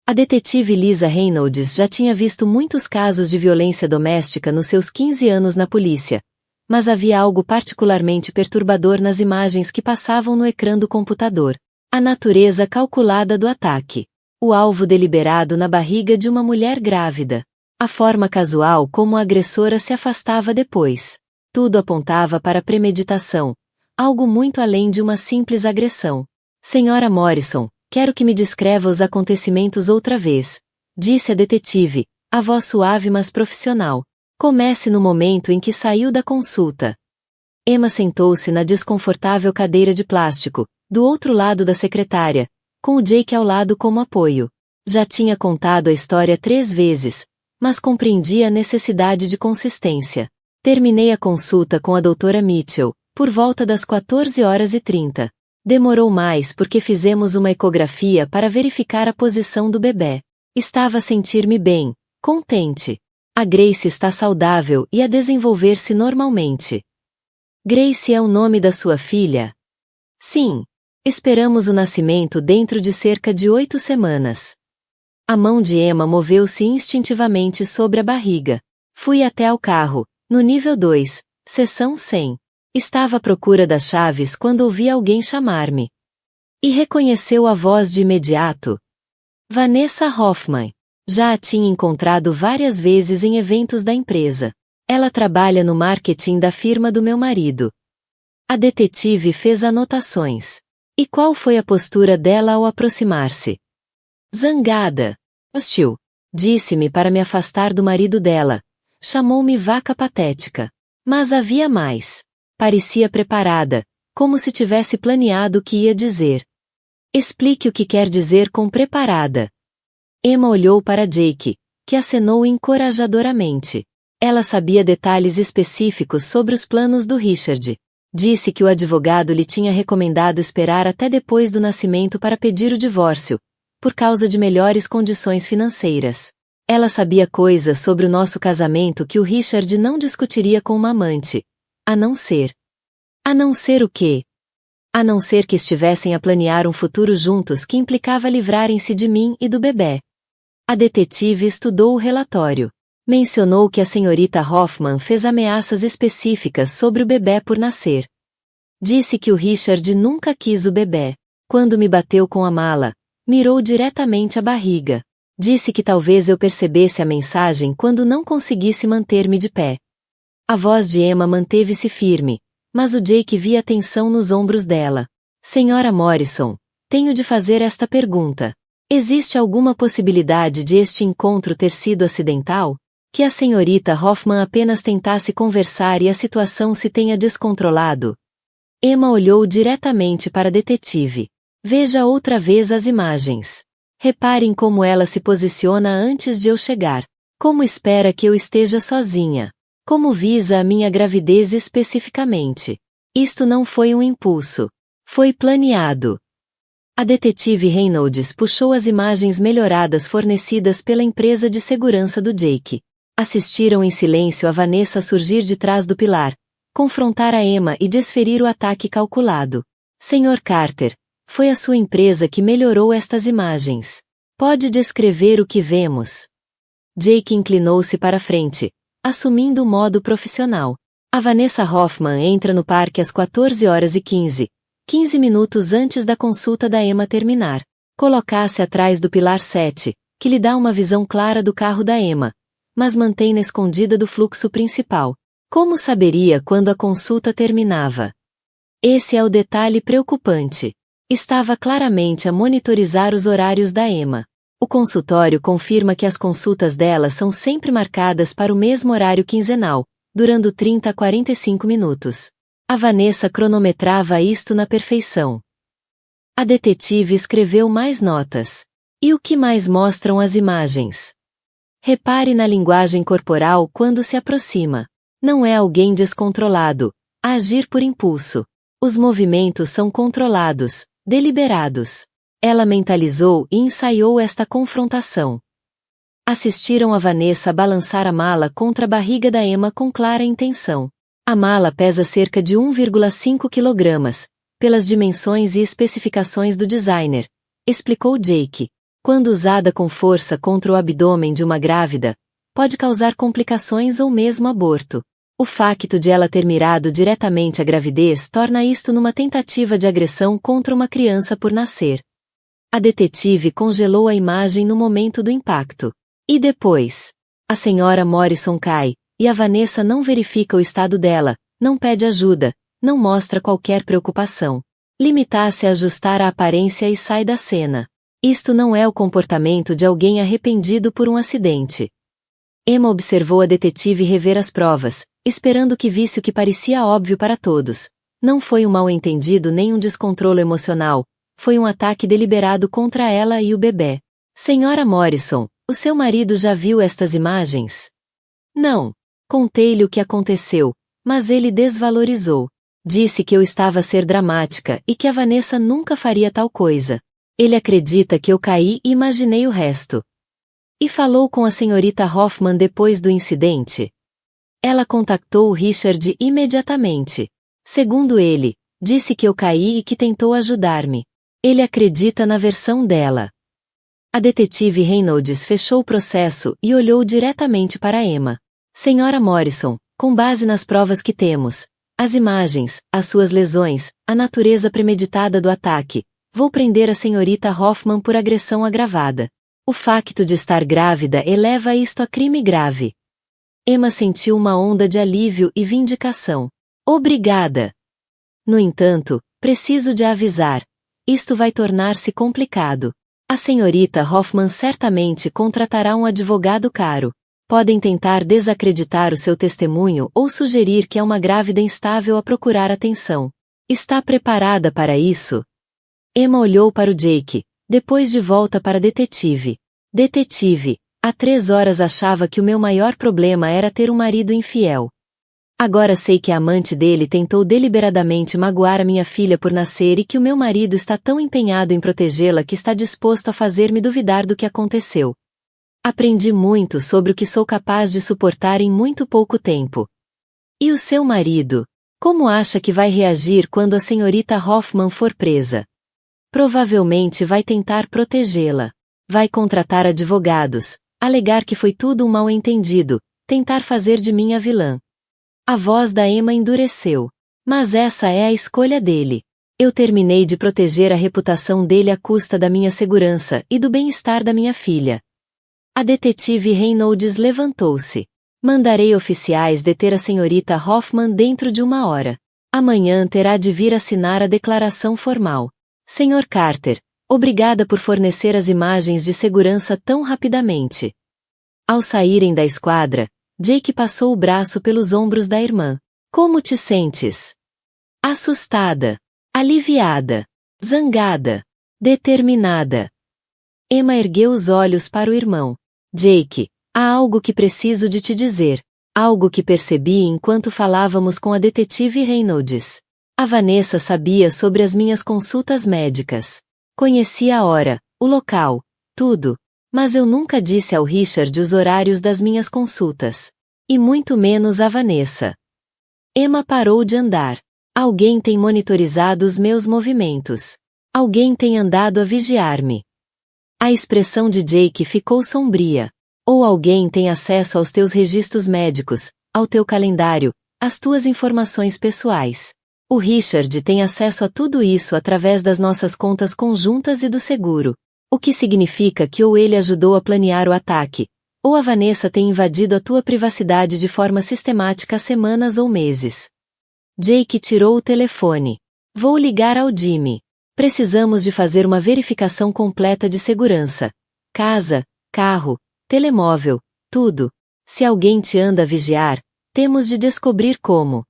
A detetive Lisa Reynolds já tinha visto muitos casos de violência doméstica nos seus 15 anos na polícia, mas havia algo particularmente perturbador nas imagens que passavam no ecrã do computador. A natureza calculada do ataque. O alvo deliberado na barriga de uma mulher grávida. A forma casual como a agressora se afastava depois. Tudo apontava para premeditação, algo muito além de uma simples agressão. Senhora Morrison, quero que me descreva os acontecimentos outra vez, disse a detetive, a voz suave mas profissional. Comece no momento em que saiu da consulta. Emma sentou-se na desconfortável cadeira de plástico, do outro lado da secretária, com o Jake ao lado como apoio. Já tinha contado a história 3 vezes, mas compreendia a necessidade de consistência. Terminei a consulta com a doutora Mitchell, por volta das 14h30. Demorou mais porque fizemos uma ecografia para verificar a posição do bebê. Estava a sentir-me bem, contente. A Grace está saudável e a desenvolver-se normalmente. Grace é o nome da sua filha? Sim. Esperamos o nascimento dentro de cerca de 8 semanas. A mão de Emma moveu-se instintivamente sobre a barriga. Fui até ao carro, no nível 2, seção 100. Estava à procura das chaves quando ouvi alguém chamar-me. E reconheceu a voz de imediato. Vanessa Hoffman. Já a tinha encontrado várias vezes em eventos da empresa. Ela trabalha no marketing da firma do meu marido. A detetive fez anotações. E qual foi a postura dela ao aproximar-se? Zangada. Hostil. Disse-me para me afastar do marido dela. Chamou-me vaca patética. Mas havia mais. Parecia preparada, como se tivesse planeado o que ia dizer. Explique o que quer dizer com preparada. Emma olhou para Jake, que acenou encorajadoramente. Ela sabia detalhes específicos sobre os planos do Richard. Disse que o advogado lhe tinha recomendado esperar até depois do nascimento para pedir o divórcio, por causa de melhores condições financeiras. Ela sabia coisas sobre o nosso casamento que o Richard não discutiria com uma amante. A não ser. A não ser o quê? A não ser que estivessem a planear um futuro juntos que implicava livrarem-se de mim e do bebê. A detetive estudou o relatório. Mencionou que a senhorita Hoffman fez ameaças específicas sobre o bebê por nascer. Disse que o Richard nunca quis o bebê. Quando me bateu com a mala, mirou diretamente a barriga. Disse que talvez eu percebesse a mensagem quando não conseguisse manter-me de pé. A voz de Emma manteve-se firme, mas o Jake via tensão nos ombros dela. Senhora Morrison, tenho de fazer esta pergunta. Existe alguma possibilidade de este encontro ter sido acidental? Que a senhorita Hoffman apenas tentasse conversar e a situação se tenha descontrolado? Emma olhou diretamente para a detetive. Veja outra vez as imagens. Reparem como ela se posiciona antes de eu chegar. Como espera que eu esteja sozinha. Como visa a minha gravidez especificamente. Isto não foi um impulso. Foi planeado. A detetive Reynolds puxou as imagens melhoradas fornecidas pela empresa de segurança do Jake. Assistiram em silêncio a Vanessa surgir de trás do pilar, confrontar a Emma e desferir o ataque calculado. Senhor Carter, foi a sua empresa que melhorou estas imagens. Pode descrever o que vemos? Jake inclinou-se para a frente, assumindo o modo profissional. A Vanessa Hoffman entra no parque às 14h15, 15 minutos antes da consulta da Emma terminar. Coloca-se atrás do pilar 7, que lhe dá uma visão clara do carro da Emma, mas mantém-na escondida do fluxo principal. Como saberia quando a consulta terminava? Esse é o detalhe preocupante. Estava claramente a monitorizar os horários da Emma. O consultório confirma que as consultas dela são sempre marcadas para o mesmo horário quinzenal, durando 30 a 45 minutos. A Vanessa cronometrava isto na perfeição. A detetive escreveu mais notas. E o que mais mostram as imagens? Repare na linguagem corporal quando se aproxima. Não é alguém descontrolado, a agir por impulso. Os movimentos são controlados, deliberados. Ela mentalizou e ensaiou esta confrontação. Assistiram a Vanessa balançar a mala contra a barriga da Emma com clara intenção. A mala pesa cerca de 1,5 kg, pelas dimensões e especificações do designer, explicou Jake. Quando usada com força contra o abdômen de uma grávida, pode causar complicações ou mesmo aborto. O facto de ela ter mirado diretamente a gravidez torna isto numa tentativa de agressão contra uma criança por nascer. A detetive congelou a imagem no momento do impacto. E depois? A senhora Morrison cai, e a Vanessa não verifica o estado dela, não pede ajuda, não mostra qualquer preocupação. Limita-se a ajustar a aparência e sai da cena. Isto não é o comportamento de alguém arrependido por um acidente. Emma observou a detetive rever as provas, esperando que visse o que parecia óbvio para todos. Não foi um mal-entendido nem um descontrole emocional, foi um ataque deliberado contra ela e o bebê. Senhora Morrison, o seu marido já viu estas imagens? Não. Contei-lhe o que aconteceu, mas ele desvalorizou. Disse que eu estava a ser dramática e que a Vanessa nunca faria tal coisa. Ele acredita que eu caí e imaginei o resto. E falou com a senhorita Hoffman depois do incidente? Ela contactou o Richard imediatamente. Segundo ele, disse que eu caí e que tentou ajudar-me. Ele acredita na versão dela. A detetive Reynolds fechou o processo e olhou diretamente para Emma. Senhora Morrison, com base nas provas que temos, as imagens, as suas lesões, a natureza premeditada do ataque, vou prender a senhorita Hoffman por agressão agravada. O facto de estar grávida eleva isto a crime grave. Emma sentiu uma onda de alívio e vindicação. Obrigada. No entanto, preciso de avisar. Isto vai tornar-se complicado. A senhorita Hoffman certamente contratará um advogado caro. Podem tentar desacreditar o seu testemunho ou sugerir que é uma grávida instável a procurar atenção. Está preparada para isso? Emma olhou para o Jake, depois de volta para a detetive. Detetive, há 3 horas achava que o meu maior problema era ter um marido infiel. Agora sei que a amante dele tentou deliberadamente magoar a minha filha por nascer e que o meu marido está tão empenhado em protegê-la que está disposto a fazer-me duvidar do que aconteceu. Aprendi muito sobre o que sou capaz de suportar em muito pouco tempo. E o seu marido? Como acha que vai reagir quando a senhorita Hoffman for presa? Provavelmente vai tentar protegê-la. Vai contratar advogados, alegar que foi tudo um mal-entendido, tentar fazer de mim a vilã. A voz da Emma endureceu. Mas essa é a escolha dele. Eu terminei de proteger a reputação dele à custa da minha segurança e do bem-estar da minha filha. A detetive Reynolds levantou-se. Mandarei oficiais deter a senhorita Hoffman dentro de 1 hora. Amanhã terá de vir assinar a declaração formal. Sr. Carter, obrigada por fornecer as imagens de segurança tão rapidamente. Ao saírem da esquadra, Jake passou o braço pelos ombros da irmã. Como te sentes? Assustada. Aliviada. Zangada. Determinada. Emma ergueu os olhos para o irmão. Jake, há algo que preciso de te dizer. Algo que percebi enquanto falávamos com a detetive Reynolds. A Vanessa sabia sobre as minhas consultas médicas. Conhecia a hora, o local, tudo. Mas eu nunca disse ao Richard os horários das minhas consultas. E muito menos a Vanessa. Emma parou de andar. Alguém tem monitorizado os meus movimentos. Alguém tem andado a vigiar-me. A expressão de Jake ficou sombria. Ou alguém tem acesso aos teus registros médicos, ao teu calendário, às tuas informações pessoais. O Richard tem acesso a tudo isso através das nossas contas conjuntas e do seguro. O que significa que ou ele ajudou a planear o ataque, ou a Vanessa tem invadido a tua privacidade de forma sistemática há semanas ou meses. Jake tirou o telefone. Vou ligar ao Jimmy. Precisamos de fazer uma verificação completa de segurança. Casa, carro, telemóvel, tudo. Se alguém te anda a vigiar, temos de descobrir como.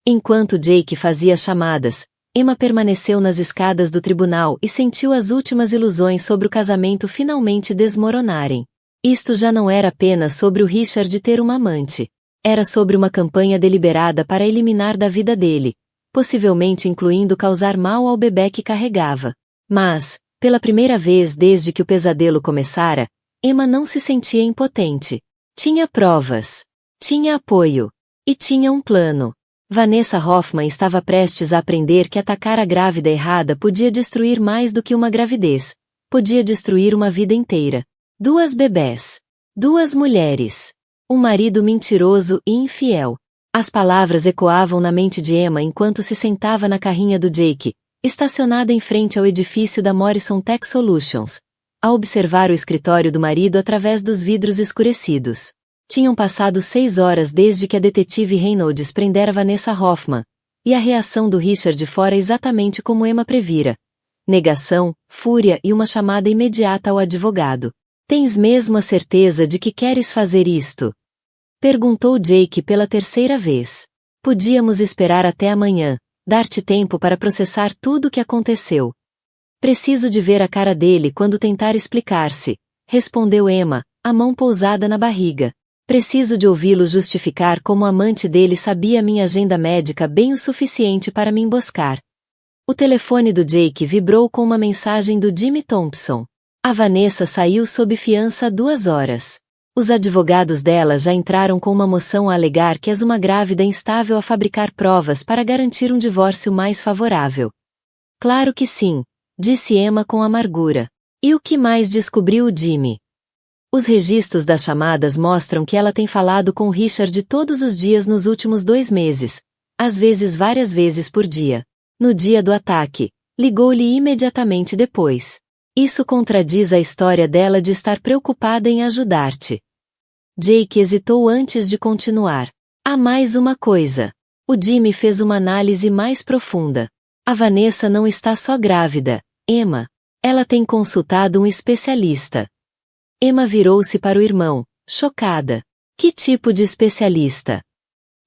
Enquanto Jake fazia chamadas, Emma permaneceu nas escadas do tribunal e sentiu as últimas ilusões sobre o casamento finalmente desmoronarem. Isto já não era apenas sobre o Richard ter uma amante. Era sobre uma campanha deliberada para eliminar da vida dele, possivelmente incluindo causar mal ao bebê que carregava. Mas, pela primeira vez desde que o pesadelo começara, Emma não se sentia impotente. Tinha provas. Tinha apoio. E tinha um plano. Vanessa Hoffman estava prestes a aprender que atacar a grávida errada podia destruir mais do que uma gravidez. Podia destruir uma vida inteira. 2 bebés. 2 mulheres. Um marido mentiroso e infiel. As palavras ecoavam na mente de Emma enquanto se sentava na carrinha do Jake, estacionada em frente ao edifício da Morrison Tech Solutions, a observar o escritório do marido através dos vidros escurecidos. Tinham passado 6 horas desde que a detetive Reynolds prendera Vanessa Hoffman, e a reação do Richard fora exatamente como Emma previra. Negação, fúria e uma chamada imediata ao advogado. Tens mesmo a certeza de que queres fazer isto? Perguntou Jake pela 3ª vez. Podíamos esperar até amanhã, dar-te tempo para processar tudo o que aconteceu. Preciso de ver a cara dele quando tentar explicar-se, respondeu Emma, a mão pousada na barriga. Preciso de ouvi-lo justificar como o amante dele sabia minha agenda médica bem o suficiente para me emboscar. O telefone do Jake vibrou com uma mensagem do Jimmy Thompson. A Vanessa saiu sob fiança há 2 horas. Os advogados dela já entraram com uma moção a alegar que és uma grávida instável a fabricar provas para garantir um divórcio mais favorável. Claro que sim, disse Emma com amargura. E o que mais descobriu o Jimmy? Os registros das chamadas mostram que ela tem falado com Richard todos os dias nos últimos 2 meses, às vezes várias vezes por dia. No dia do ataque, ligou-lhe imediatamente depois. Isso contradiz a história dela de estar preocupada em ajudar-te. Jake hesitou antes de continuar. Há mais uma coisa. O Jimmy fez uma análise mais profunda. A Vanessa não está só grávida, Emma. Ela tem consultado um especialista. Emma virou-se para o irmão, chocada. Que tipo de especialista?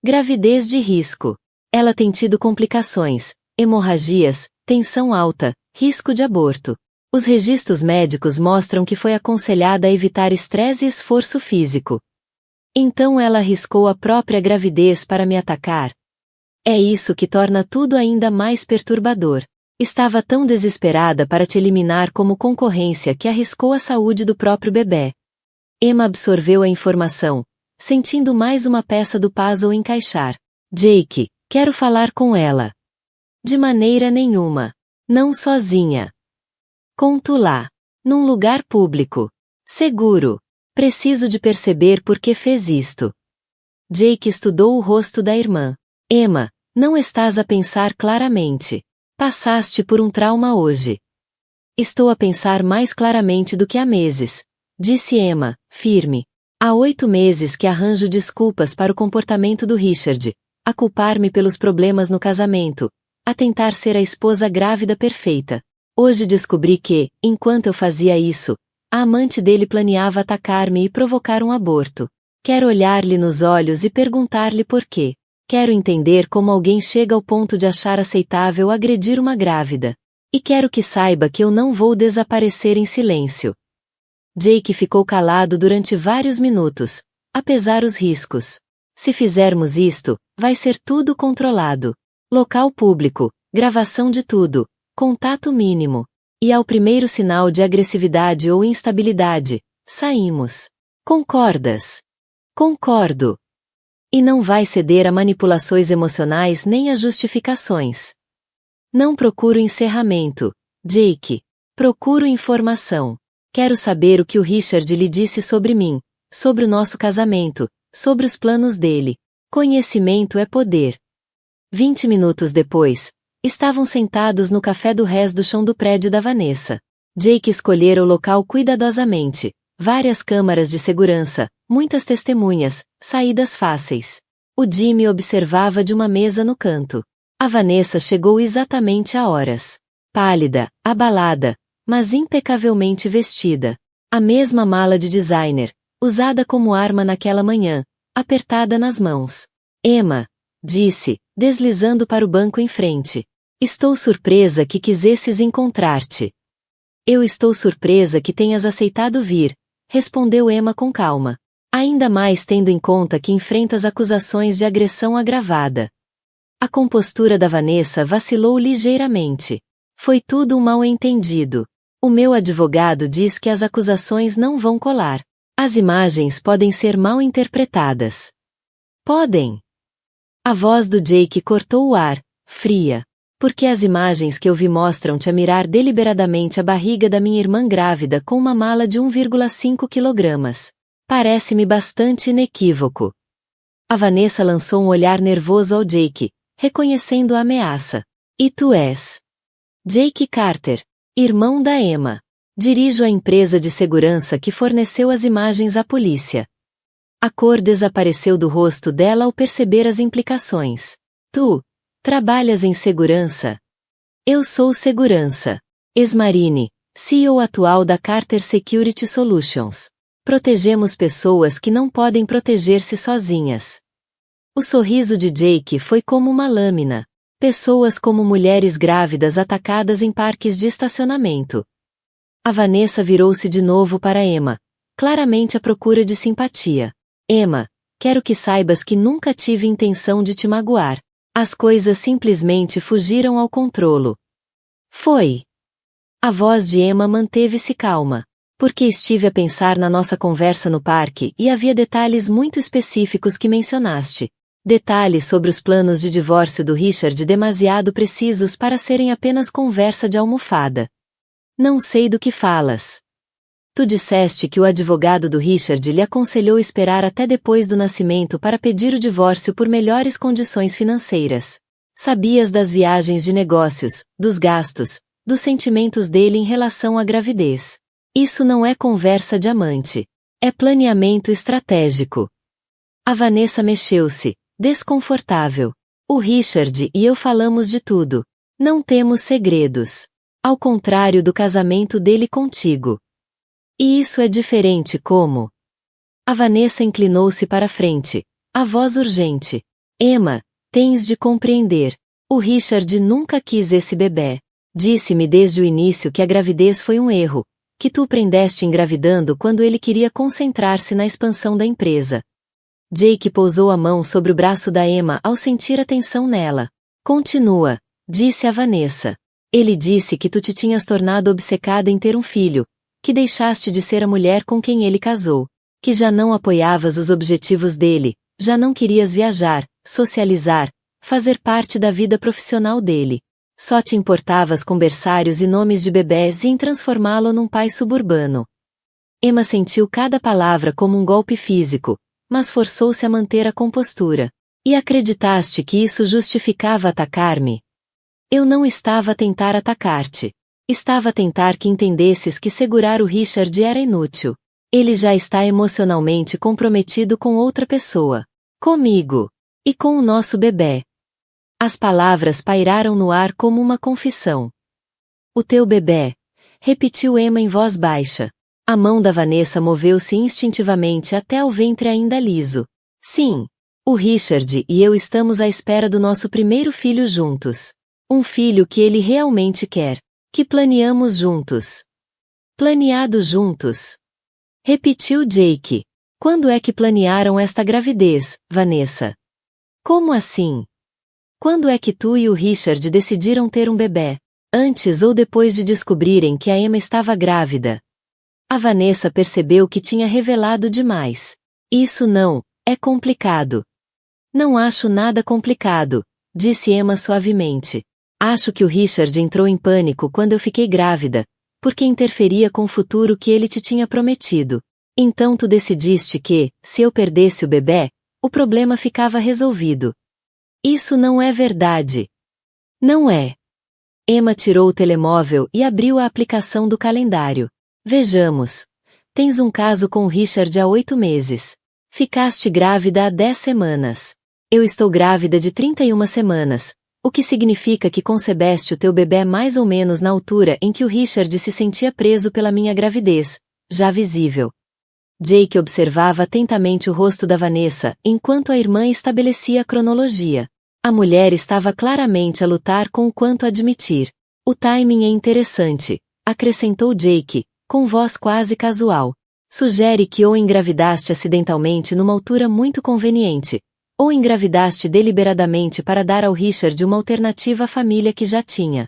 Gravidez de risco. Ela tem tido complicações, hemorragias, tensão alta, risco de aborto. Os registros médicos mostram que foi aconselhada a evitar estresse e esforço físico. Então ela arriscou a própria gravidez para me atacar. É isso que torna tudo ainda mais perturbador. Estava tão desesperada para te eliminar como concorrência que arriscou a saúde do próprio bebê. Emma absorveu a informação, sentindo mais uma peça do puzzle encaixar. Jake, quero falar com ela. De maneira nenhuma. Não sozinha. Conto lá. Num lugar público. Seguro. Preciso de perceber por que fez isto. Jake estudou o rosto da irmã. Emma, não estás a pensar claramente. Passaste por um trauma hoje. Estou a pensar mais claramente do que há meses, disse Emma, firme. Há 8 meses que arranjo desculpas para o comportamento do Richard, a culpar-me pelos problemas no casamento, a tentar ser a esposa grávida perfeita. Hoje descobri que, enquanto eu fazia isso, a amante dele planeava atacar-me e provocar um aborto. Quero olhar-lhe nos olhos e perguntar-lhe por quê. Quero entender como alguém chega ao ponto de achar aceitável agredir uma grávida. E quero que saiba que eu não vou desaparecer em silêncio. Jake ficou calado durante vários minutos, apesar os riscos. Se fizermos isto, vai ser tudo controlado. Local público, gravação de tudo, contato mínimo. E ao primeiro sinal de agressividade ou instabilidade, saímos. Concordas? Concordo. E não vai ceder a manipulações emocionais nem a justificações. Não procuro encerramento, Jake. Procuro informação. Quero saber o que o Richard lhe disse sobre mim, sobre o nosso casamento, sobre os planos dele. Conhecimento é poder. 20 minutos depois, estavam sentados no café do rés do chão do prédio da Vanessa. Jake escolhera o local cuidadosamente. Várias câmaras de segurança, muitas testemunhas, saídas fáceis. O Jimmy observava de uma mesa no canto. A Vanessa chegou exatamente a horas. Pálida, abalada, mas impecavelmente vestida. A mesma mala de designer, usada como arma naquela manhã, apertada nas mãos. Emma, disse, deslizando para o banco em frente. Estou surpresa que quisesses encontrar-te. Eu estou surpresa que tenhas aceitado vir, respondeu Emma com calma. Ainda mais tendo em conta que enfrentas acusações de agressão agravada. A compostura da Vanessa vacilou ligeiramente. Foi tudo um mal-entendido. O meu advogado diz que as acusações não vão colar. As imagens podem ser mal interpretadas. Podem. A voz do Jake cortou o ar, fria. Porque as imagens que eu vi mostram-te a mirar deliberadamente a barriga da minha irmã grávida com uma mala de 1,5 kg. Parece-me bastante inequívoco. A Vanessa lançou um olhar nervoso ao Jake, reconhecendo a ameaça. E tu és? Jake Carter, irmão da Emma. Dirijo a empresa de segurança que forneceu as imagens à polícia. A cor desapareceu do rosto dela ao perceber as implicações. Tu trabalhas em segurança? Eu sou segurança. Esmarine, CEO atual da Carter Security Solutions. Protegemos pessoas que não podem proteger-se sozinhas. O sorriso de Jake foi como uma lâmina. Pessoas como mulheres grávidas atacadas em parques de estacionamento. A Vanessa virou-se de novo para Emma, claramente à procura de simpatia. Emma, quero que saibas que nunca tive intenção de te magoar. As coisas simplesmente fugiram ao controlo. Foi. A voz de Emma manteve-se calma. Porque estive a pensar na nossa conversa no parque e havia detalhes muito específicos que mencionaste. Detalhes sobre os planos de divórcio do Richard demasiado precisos para serem apenas conversa de almofada. Não sei do que falas. Tu disseste que o advogado do Richard lhe aconselhou esperar até depois do nascimento para pedir o divórcio por melhores condições financeiras. Sabias das viagens de negócios, dos gastos, dos sentimentos dele em relação à gravidez. Isso não é conversa de amante. É planeamento estratégico. A Vanessa mexeu-se, desconfortável. O Richard e eu falamos de tudo. Não temos segredos. Ao contrário do casamento dele contigo. E isso é diferente como? A Vanessa inclinou-se para a frente, a voz urgente. Emma, tens de compreender. O Richard nunca quis esse bebê. Disse-me desde o início que a gravidez foi um erro, que tu o prendeste engravidando quando ele queria concentrar-se na expansão da empresa. Jake pousou a mão sobre o braço da Emma ao sentir a tensão nela. Continua, disse a Vanessa. Ele disse que tu te tinhas tornado obcecada em ter um filho, que deixaste de ser a mulher com quem ele casou, que já não apoiavas os objetivos dele, já não querias viajar, socializar, fazer parte da vida profissional dele. Só te importavas com berçários e nomes de bebés e em transformá-lo num pai suburbano. Emma sentiu cada palavra como um golpe físico, mas forçou-se a manter a compostura. E acreditaste que isso justificava atacar-me? Eu não estava a tentar atacar-te. Estava a tentar que entendesses que segurar o Richard era inútil. Ele já está emocionalmente comprometido com outra pessoa. Comigo. E com o nosso bebê. As palavras pairaram no ar como uma confissão. O teu bebê, repetiu Emma em voz baixa. A mão da Vanessa moveu-se instintivamente até o ventre ainda liso. Sim, o Richard e eu estamos à espera do nosso primeiro filho juntos. Um filho que ele realmente quer. Que planeamos juntos. Planeado juntos. Repetiu Jake. Quando é que planearam esta gravidez, Vanessa? Como assim? Quando é que tu e o Richard decidiram ter um bebê? Antes ou depois de descobrirem que a Emma estava grávida? A Vanessa percebeu que tinha revelado demais. Isso não, é complicado. Não acho nada complicado, disse Emma suavemente. Acho que o Richard entrou em pânico quando eu fiquei grávida, porque interferia com o futuro que ele te tinha prometido. Então tu decidiste que, se eu perdesse o bebê, o problema ficava resolvido. Isso não é verdade. Não é. Emma tirou o telemóvel e abriu a aplicação do calendário. Vejamos. Tens um caso com o Richard há 8 meses. Ficaste grávida há 10 semanas. Eu estou grávida de 31 semanas, o que significa que concebeste o teu bebê mais ou menos na altura em que o Richard se sentia preso pela minha gravidez, já visível. Jake observava atentamente o rosto da Vanessa, enquanto a irmã estabelecia a cronologia. A mulher estava claramente a lutar com o quanto admitir. O timing é interessante, acrescentou Jake, com voz quase casual. Sugere que ou engravidaste acidentalmente numa altura muito conveniente, ou engravidaste deliberadamente para dar ao Richard uma alternativa à família que já tinha.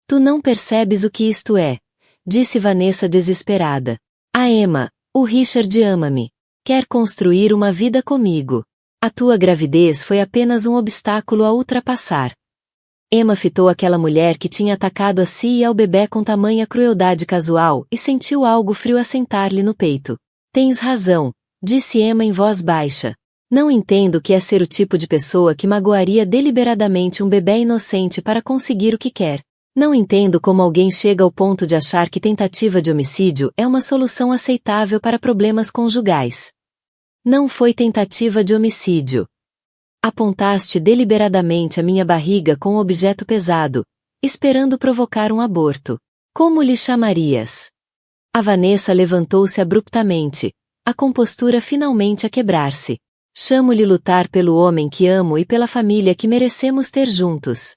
Tu não percebes o que isto é, disse Vanessa desesperada. A Emma, o Richard ama-me. Quer construir uma vida comigo. A tua gravidez foi apenas um obstáculo a ultrapassar. Emma fitou aquela mulher que tinha atacado a si e ao bebê com tamanha crueldade casual e sentiu algo frio assentar-lhe no peito. Tens razão, disse Emma em voz baixa. Não entendo o que é ser o tipo de pessoa que magoaria deliberadamente um bebê inocente para conseguir o que quer. Não entendo como alguém chega ao ponto de achar que tentativa de homicídio é uma solução aceitável para problemas conjugais. Não foi tentativa de homicídio. Apontaste deliberadamente a minha barriga com um objeto pesado, esperando provocar um aborto. Como lhe chamarias? A Vanessa levantou-se abruptamente, a compostura finalmente a quebrar-se. Chamo-lhe lutar pelo homem que amo e pela família que merecemos ter juntos.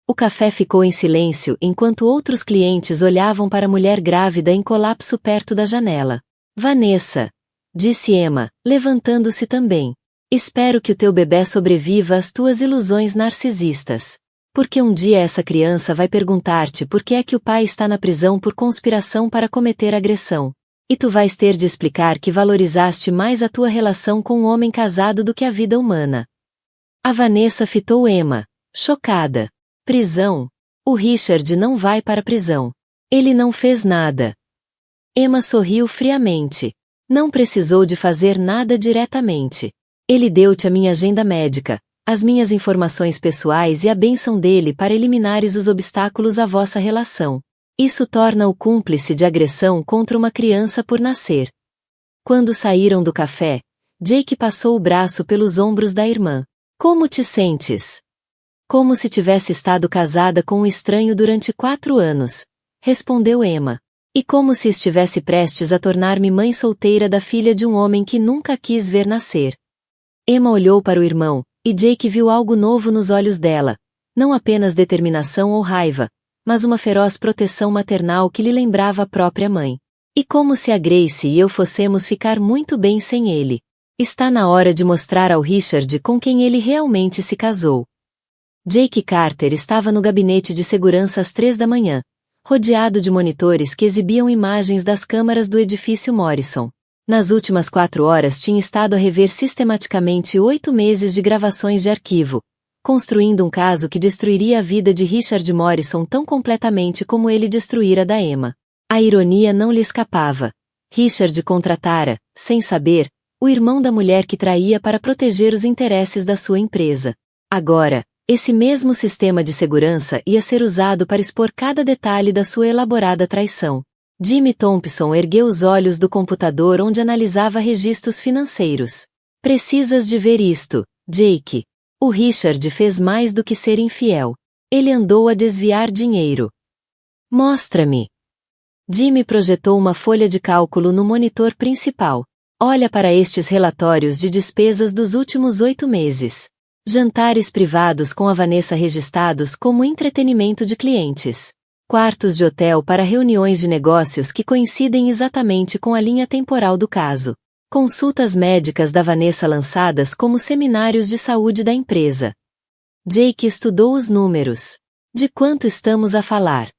O café ficou em silêncio enquanto outros clientes olhavam para a mulher grávida em colapso perto da janela. Vanessa, disse Emma, levantando-se também. Espero que o teu bebê sobreviva às tuas ilusões narcisistas. Porque um dia essa criança vai perguntar-te por que é que o pai está na prisão por conspiração para cometer agressão. E tu vais ter de explicar que valorizaste mais a tua relação com um homem casado do que a vida humana. A Vanessa fitou Emma, chocada. Prisão? O Richard não vai para a prisão. Ele não fez nada. Emma sorriu friamente. Não precisou de fazer nada diretamente. Ele deu-te a minha agenda médica, as minhas informações pessoais e a bênção dele para eliminares os obstáculos à vossa relação. Isso torna-o cúmplice de agressão contra uma criança por nascer. Quando saíram do café, Jake passou o braço pelos ombros da irmã. Como te sentes? Como se tivesse estado casada com um estranho durante 4 anos, respondeu Emma. E como se estivesse prestes a tornar-me mãe solteira da filha de um homem que nunca quis ver nascer. Emma olhou para o irmão, e Jake viu algo novo nos olhos dela, Não apenas determinação ou raiva, mas uma feroz proteção maternal que lhe lembrava a própria mãe. E como se a Grace e eu fossemos ficar muito bem sem ele. Está na hora de mostrar ao Richard com quem ele realmente se casou. Jake Carter estava no gabinete de segurança às 3 da manhã, rodeado de monitores que exibiam imagens das câmaras do edifício Morrison. Nas últimas 4 horas tinha estado a rever sistematicamente 8 meses de gravações de arquivo, construindo um caso que destruiria a vida de Richard Morrison tão completamente como ele destruíra a da Emma. A ironia não lhe escapava. Richard contratara, sem saber, o irmão da mulher que traía para proteger os interesses da sua empresa. Agora, esse mesmo sistema de segurança ia ser usado para expor cada detalhe da sua elaborada traição. Jimmy Thompson ergueu os olhos do computador onde analisava registros financeiros. Precisas de ver isto, Jake. O Richard fez mais do que ser infiel. Ele andou a desviar dinheiro. Mostra-me. Jimmy projetou uma folha de cálculo no monitor principal. Olha para estes relatórios de despesas dos últimos 8 meses. Jantares privados com a Vanessa registrados como entretenimento de clientes. Quartos de hotel para reuniões de negócios que coincidem exatamente com a linha temporal do caso. Consultas médicas da Vanessa lançadas como seminários de saúde da empresa. Jake estudou os números. De quanto estamos a falar?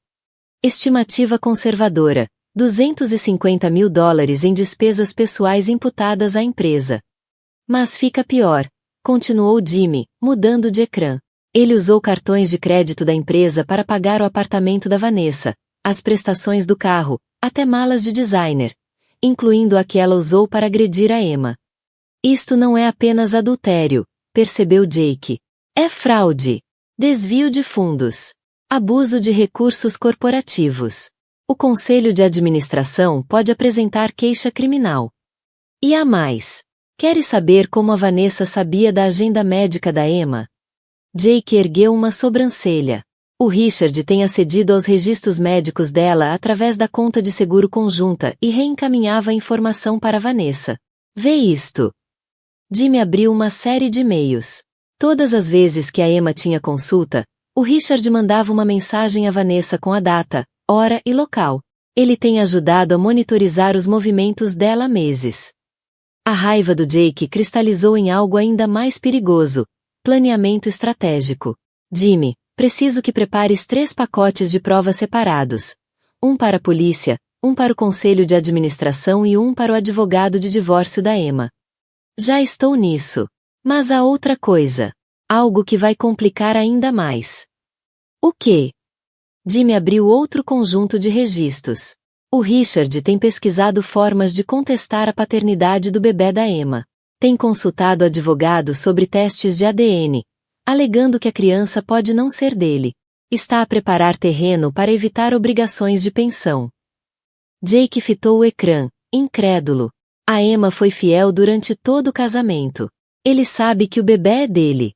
Estimativa conservadora, $250 mil em despesas pessoais imputadas à empresa. Mas fica pior, continuou Jimmy, mudando de ecrã. Ele usou cartões de crédito da empresa para pagar o apartamento da Vanessa, as prestações do carro, até malas de designer, incluindo a que ela usou para agredir a Emma. Isto não é apenas adultério, percebeu Jake. É fraude, desvio de fundos, abuso de recursos corporativos. O Conselho de Administração pode apresentar queixa criminal. E há mais. Queres saber como a Vanessa sabia da agenda médica da Emma? Jake ergueu uma sobrancelha. O Richard tem acedido aos registros médicos dela através da conta de seguro conjunta e reencaminhava a informação para Vanessa. Vê isto. Jimmy abriu uma série de e-mails. Todas as vezes que a Emma tinha consulta, o Richard mandava uma mensagem a Vanessa com a data, hora e local. Ele tem ajudado a monitorizar os movimentos dela há meses. A raiva do Jake cristalizou em algo ainda mais perigoso: planeamento estratégico. Jimmy, preciso que prepares 3 pacotes de provas separados. Um para a polícia, um para o conselho de administração e um para o advogado de divórcio da Emma. Já estou nisso. Mas há outra coisa. Algo que vai complicar ainda mais. O quê? Jimmy abriu outro conjunto de registros. O Richard tem pesquisado formas de contestar a paternidade do bebê da Emma. Tem consultado advogados sobre testes de ADN, alegando que a criança pode não ser dele. Está a preparar terreno para evitar obrigações de pensão. Jake fitou o ecrã, incrédulo. A Emma foi fiel durante todo o casamento. Ele sabe que o bebê é dele.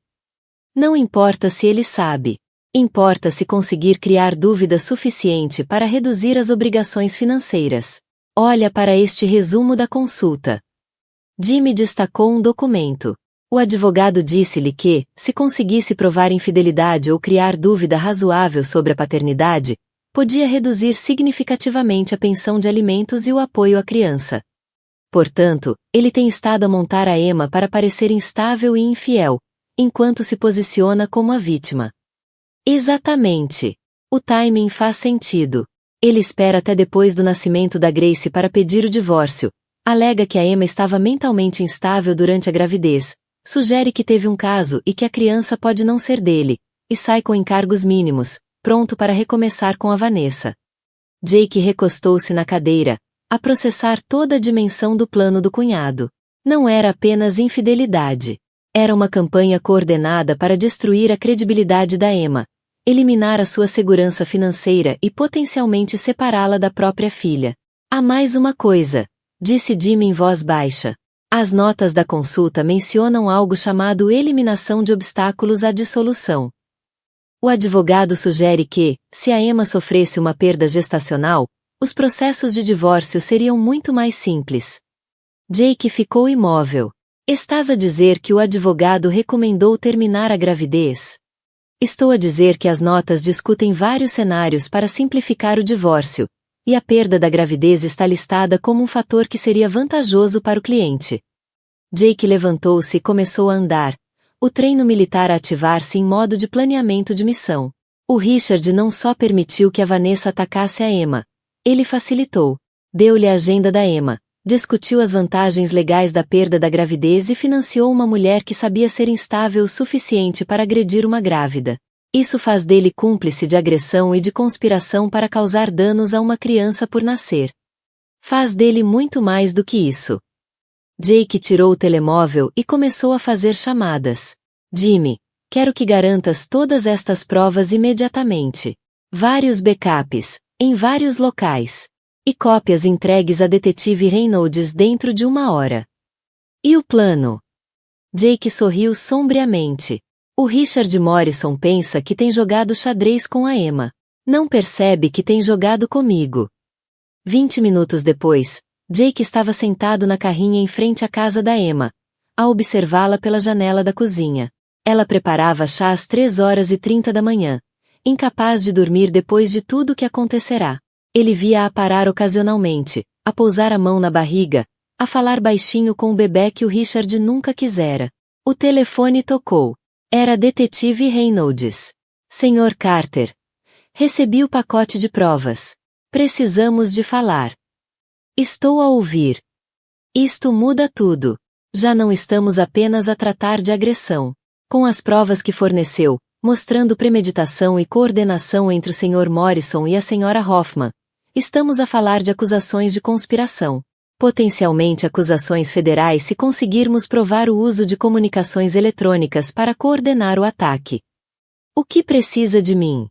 Não importa se ele sabe. Importa se conseguir criar dúvida suficiente para reduzir as obrigações financeiras. Olha para este resumo da consulta. Jimmy destacou um documento. O advogado disse-lhe que, se conseguisse provar infidelidade ou criar dúvida razoável sobre a paternidade, podia reduzir significativamente a pensão de alimentos e o apoio à criança. Portanto, ele tem estado a montar a Emma para parecer instável e infiel, enquanto se posiciona como a vítima. Exatamente. O timing faz sentido. Ele espera até depois do nascimento da Grace para pedir o divórcio, alega que a Emma estava mentalmente instável durante a gravidez, sugere que teve um caso e que a criança pode não ser dele, e sai com encargos mínimos, pronto para recomeçar com a Vanessa. Jake recostou-se na cadeira, a processar toda a dimensão do plano do cunhado. Não era apenas infidelidade. Era uma campanha coordenada para destruir a credibilidade da Emma, eliminar a sua segurança financeira e potencialmente separá-la da própria filha. Há mais uma coisa, disse Jimmy em voz baixa. As notas da consulta mencionam algo chamado eliminação de obstáculos à dissolução. O advogado sugere que, se a Emma sofresse uma perda gestacional, os processos de divórcio seriam muito mais simples. Jake ficou imóvel. Estás a dizer que o advogado recomendou terminar a gravidez? Estou a dizer que as notas discutem vários cenários para simplificar o divórcio, e a perda da gravidez está listada como um fator que seria vantajoso para o cliente. Jake levantou-se e começou a andar, o treino militar a ativar-se em modo de planeamento de missão. O Richard não só permitiu que a Vanessa atacasse a Emma, ele facilitou. Deu-lhe a agenda da Emma, discutiu as vantagens legais da perda da gravidez e financiou uma mulher que sabia ser instável o suficiente para agredir uma grávida. Isso faz dele cúmplice de agressão e de conspiração para causar danos a uma criança por nascer. Faz dele muito mais do que isso. Jake tirou o telemóvel e começou a fazer chamadas. Jimmy, quero que garantas todas estas provas imediatamente. Vários backups, em vários locais. E cópias entregues a detetive Reynolds dentro de 1 hora. E o plano? Jake sorriu sombriamente. O Richard Morrison pensa que tem jogado xadrez com a Emma. Não percebe que tem jogado comigo. 20 minutos depois, Jake estava sentado na carrinha em frente à casa da Emma, a observá-la pela janela da cozinha. Ela preparava chá às 3h30 da manhã, incapaz de dormir depois de tudo o que acontecerá. Ele via-a parar ocasionalmente, a pousar a mão na barriga, a falar baixinho com o bebê que o Richard nunca quisera. O telefone tocou. Era detetive Reynolds. Senhor Carter. Recebi o pacote de provas. Precisamos de falar. Estou a ouvir. Isto muda tudo. Já não estamos apenas a tratar de agressão. Com as provas que forneceu, mostrando premeditação e coordenação entre o Sr. Morrison e a Sra. Hoffman, estamos a falar de acusações de conspiração. Potencialmente acusações federais se conseguirmos provar o uso de comunicações eletrônicas para coordenar o ataque. O que precisa de mim?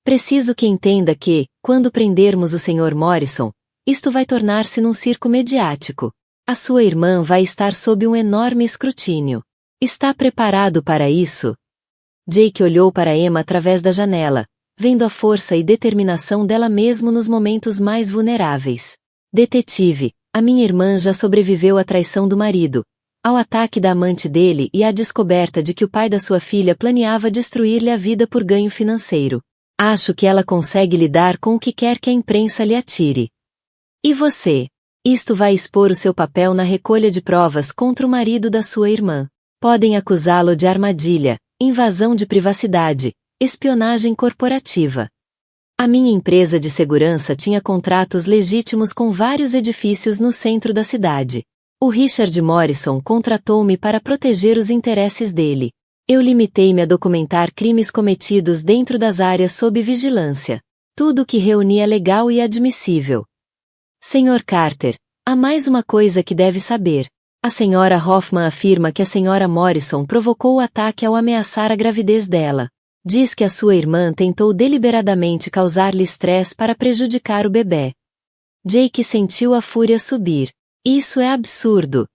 Preciso que entenda que, quando prendermos o Sr. Morrison, isto vai tornar-se num circo mediático. A sua irmã vai estar sob um enorme escrutínio. Está preparado para isso? Jake olhou para Emma através da janela, vendo a força e determinação dela mesmo nos momentos mais vulneráveis. Detetive, a minha irmã já sobreviveu à traição do marido, ao ataque da amante dele e à descoberta de que o pai da sua filha planeava destruir-lhe a vida por ganho financeiro. Acho que ela consegue lidar com o que quer que a imprensa lhe atire. E você? Isto vai expor o seu papel na recolha de provas contra o marido da sua irmã. Podem acusá-lo de armadilha, invasão de privacidade, espionagem corporativa. A minha empresa de segurança tinha contratos legítimos com vários edifícios no centro da cidade. O Richard Morrison contratou-me para proteger os interesses dele. Eu limitei-me a documentar crimes cometidos dentro das áreas sob vigilância. Tudo o que reunia legal e admissível. Sr. Carter, há mais uma coisa que deve saber. A Sra. Hoffman afirma que a Sra. Morrison provocou o ataque ao ameaçar a gravidez dela. Diz que a sua irmã tentou deliberadamente causar-lhe estresse para prejudicar o bebê. Jake sentiu a fúria subir. Isso é absurdo.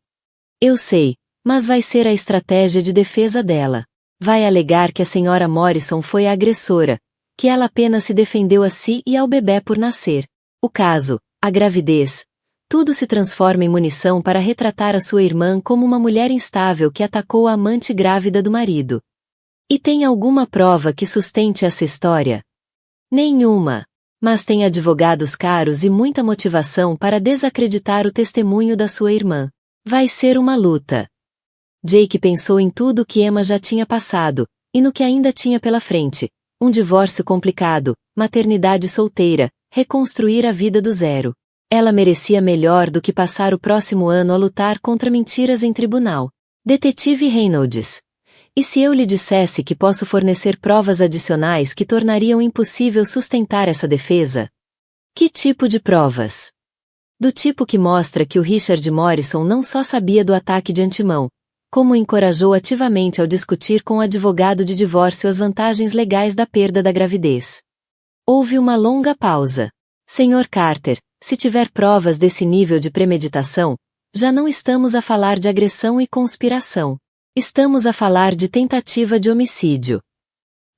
Eu sei, mas vai ser a estratégia de defesa dela. Vai alegar que a Sra. Morrison foi a agressora, que ela apenas se defendeu a si e ao bebê por nascer. O caso, a gravidez, tudo se transforma em munição para retratar a sua irmã como uma mulher instável que atacou a amante grávida do marido. E tem alguma prova que sustente essa história? Nenhuma. Mas tem advogados caros e muita motivação para desacreditar o testemunho da sua irmã. Vai ser uma luta. Jake pensou em tudo o que Emma já tinha passado, e no que ainda tinha pela frente. Um divórcio complicado, maternidade solteira, reconstruir a vida do zero. Ela merecia melhor do que passar o próximo ano a lutar contra mentiras em tribunal. Detetive Reynolds. E se eu lhe dissesse que posso fornecer provas adicionais que tornariam impossível sustentar essa defesa? Que tipo de provas? Do tipo que mostra que o Richard Morrison não só sabia do ataque de antemão, como o encorajou ativamente ao discutir com o advogado de divórcio as vantagens legais da perda da gravidez. Houve uma longa pausa. Sr. Carter, se tiver provas desse nível de premeditação, já não estamos a falar de agressão e conspiração. Estamos a falar de tentativa de homicídio.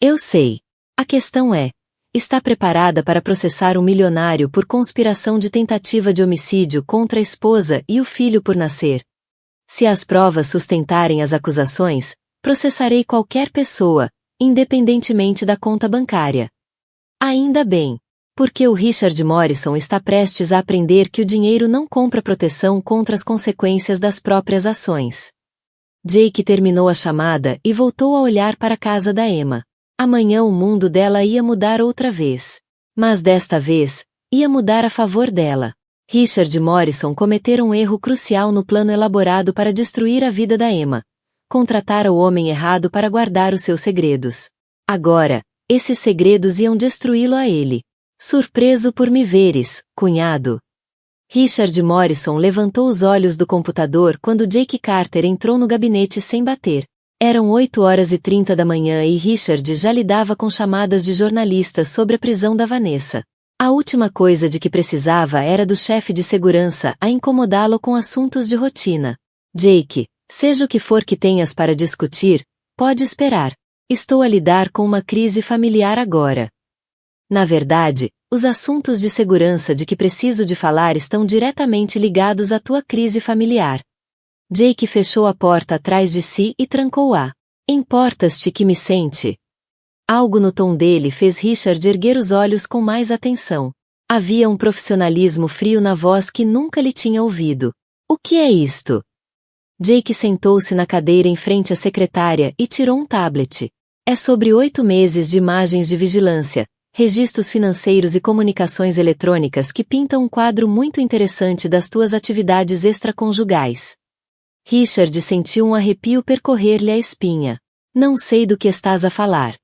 Eu sei. A questão é, está preparada para processar um milionário por conspiração de tentativa de homicídio contra a esposa e o filho por nascer? Se as provas sustentarem as acusações, processarei qualquer pessoa, independentemente da conta bancária. Ainda bem, porque o Richard Morrison está prestes a aprender que o dinheiro não compra proteção contra as consequências das próprias ações. Jake terminou a chamada e voltou a olhar para a casa da Emma. Amanhã o mundo dela ia mudar outra vez. Mas desta vez, ia mudar a favor dela. Richard e Morrison cometeram um erro crucial no plano elaborado para destruir a vida da Emma. Contrataram o homem errado para guardar os seus segredos. Agora, esses segredos iam destruí-lo a ele. Surpreso por me veres, cunhado. Richard Morrison levantou os olhos do computador quando Jake Carter entrou no gabinete sem bater. Eram 8h30 da manhã e Richard já lidava com chamadas de jornalistas sobre a prisão da Vanessa. A última coisa de que precisava era do chefe de segurança a incomodá-lo com assuntos de rotina. Jake, seja o que for que tenhas para discutir, pode esperar. Estou a lidar com uma crise familiar agora. Na verdade, os assuntos de segurança de que preciso de falar estão diretamente ligados à tua crise familiar. Jake fechou a porta atrás de si e trancou-a. Importas-te que me sente? Algo no tom dele fez Richard erguer os olhos com mais atenção. Havia um profissionalismo frio na voz que nunca lhe tinha ouvido. O que é isto? Jake sentou-se na cadeira em frente à secretária e tirou um tablet. É sobre 8 meses de imagens de vigilância, registros financeiros e comunicações eletrônicas que pintam um quadro muito interessante das tuas atividades extraconjugais. Richard sentiu um arrepio percorrer-lhe a espinha. Não sei do que estás a falar.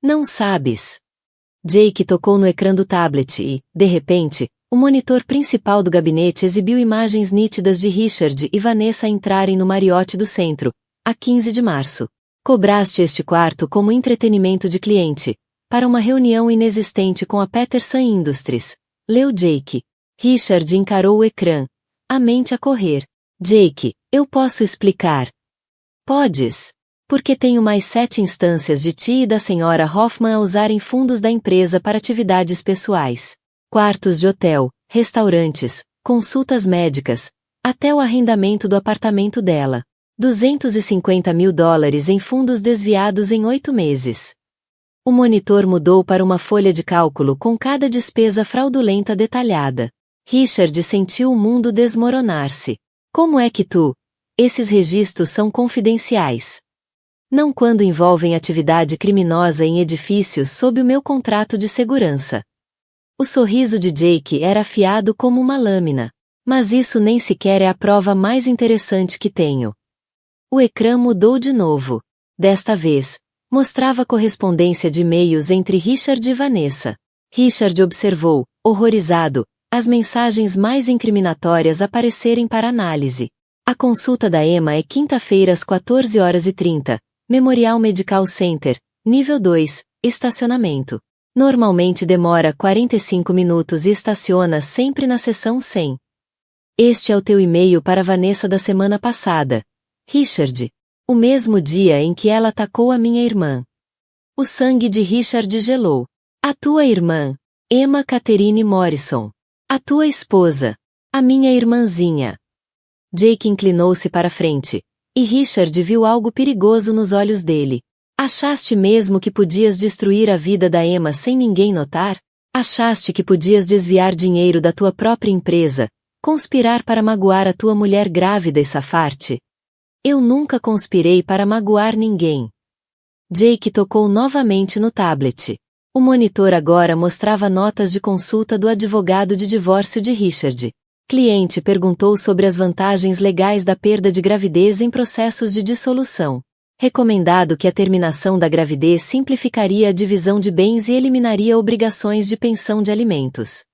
Não sabes. Jake tocou no ecrã do tablet e, de repente, o monitor principal do gabinete exibiu imagens nítidas de Richard e Vanessa entrarem no Marriott do centro, a 15 de março. Cobraste este quarto como entretenimento de cliente, para uma reunião inexistente com a Peterson Industries. Leu Jake. Richard encarou o ecrã, a mente a correr. Jake, eu posso explicar. Podes. Porque tenho mais 7 instâncias de ti e da senhora Hoffman a usarem fundos da empresa para atividades pessoais. Quartos de hotel, restaurantes, consultas médicas, até o arrendamento do apartamento dela. $250 mil em fundos desviados em 8 meses. O monitor mudou para uma folha de cálculo com cada despesa fraudulenta detalhada. Richard sentiu o mundo desmoronar-se. Como é que esses registros são confidenciais? Não quando envolvem atividade criminosa em edifícios sob o meu contrato de segurança. O sorriso de Jake era afiado como uma lâmina. Mas isso nem sequer é a prova mais interessante que tenho. O ecrã mudou de novo. Desta vez, mostrava correspondência de e-mails entre Richard e Vanessa. Richard observou, horrorizado, as mensagens mais incriminatórias aparecerem para análise. A consulta da Emma é quinta-feira às 14h30. Memorial Medical Center, nível 2, estacionamento. Normalmente demora 45 minutos e estaciona sempre na seção 100. Este é o teu e-mail para Vanessa da semana passada. Richard. O mesmo dia em que ela atacou a minha irmã. O sangue de Richard gelou. A tua irmã, Emma Catherine Morrison. A tua esposa. A minha irmãzinha. Jake inclinou-se para frente. E Richard viu algo perigoso nos olhos dele. Achaste mesmo que podias destruir a vida da Emma sem ninguém notar? Achaste que podias desviar dinheiro da tua própria empresa, conspirar para magoar a tua mulher grávida e safar-te? Eu nunca conspirei para magoar ninguém. Jake tocou novamente no tablet. O monitor agora mostrava notas de consulta do advogado de divórcio de Richard. Cliente perguntou sobre as vantagens legais da perda de gravidez em processos de dissolução. Recomendado que a terminação da gravidez simplificaria a divisão de bens e eliminaria obrigações de pensão de alimentos.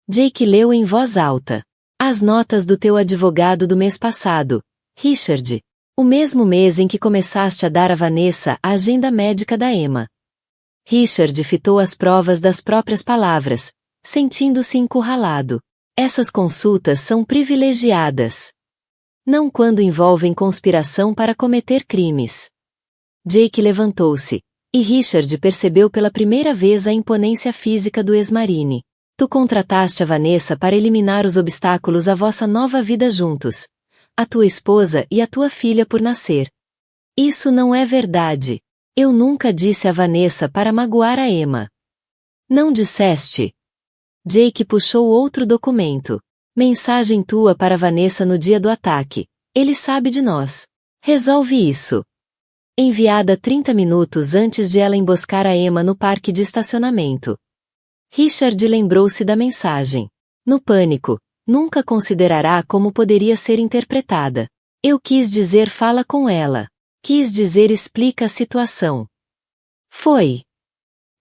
Jake leu em voz alta. As notas do teu advogado do mês passado, Richard. O mesmo mês em que começaste a dar a Vanessa a agenda médica da Emma. Richard fitou as provas das próprias palavras, sentindo-se encurralado. Essas consultas são privilegiadas. Não quando envolvem conspiração para cometer crimes. Jake levantou-se, e Richard percebeu pela primeira vez a imponência física do ex-marine. Tu contrataste a Vanessa para eliminar os obstáculos à vossa nova vida juntos. A tua esposa e a tua filha por nascer. Isso não é verdade. Eu nunca disse a Vanessa para magoar a Emma. Não disseste? Jake puxou outro documento. Mensagem tua para Vanessa no dia do ataque. Ele sabe de nós. Resolve isso. Enviada 30 minutos antes de ela emboscar a Emma no parque de estacionamento. Richard lembrou-se da mensagem. No pânico, nunca considerará como poderia ser interpretada. Eu quis dizer fala com ela. Quis dizer explica a situação. Foi.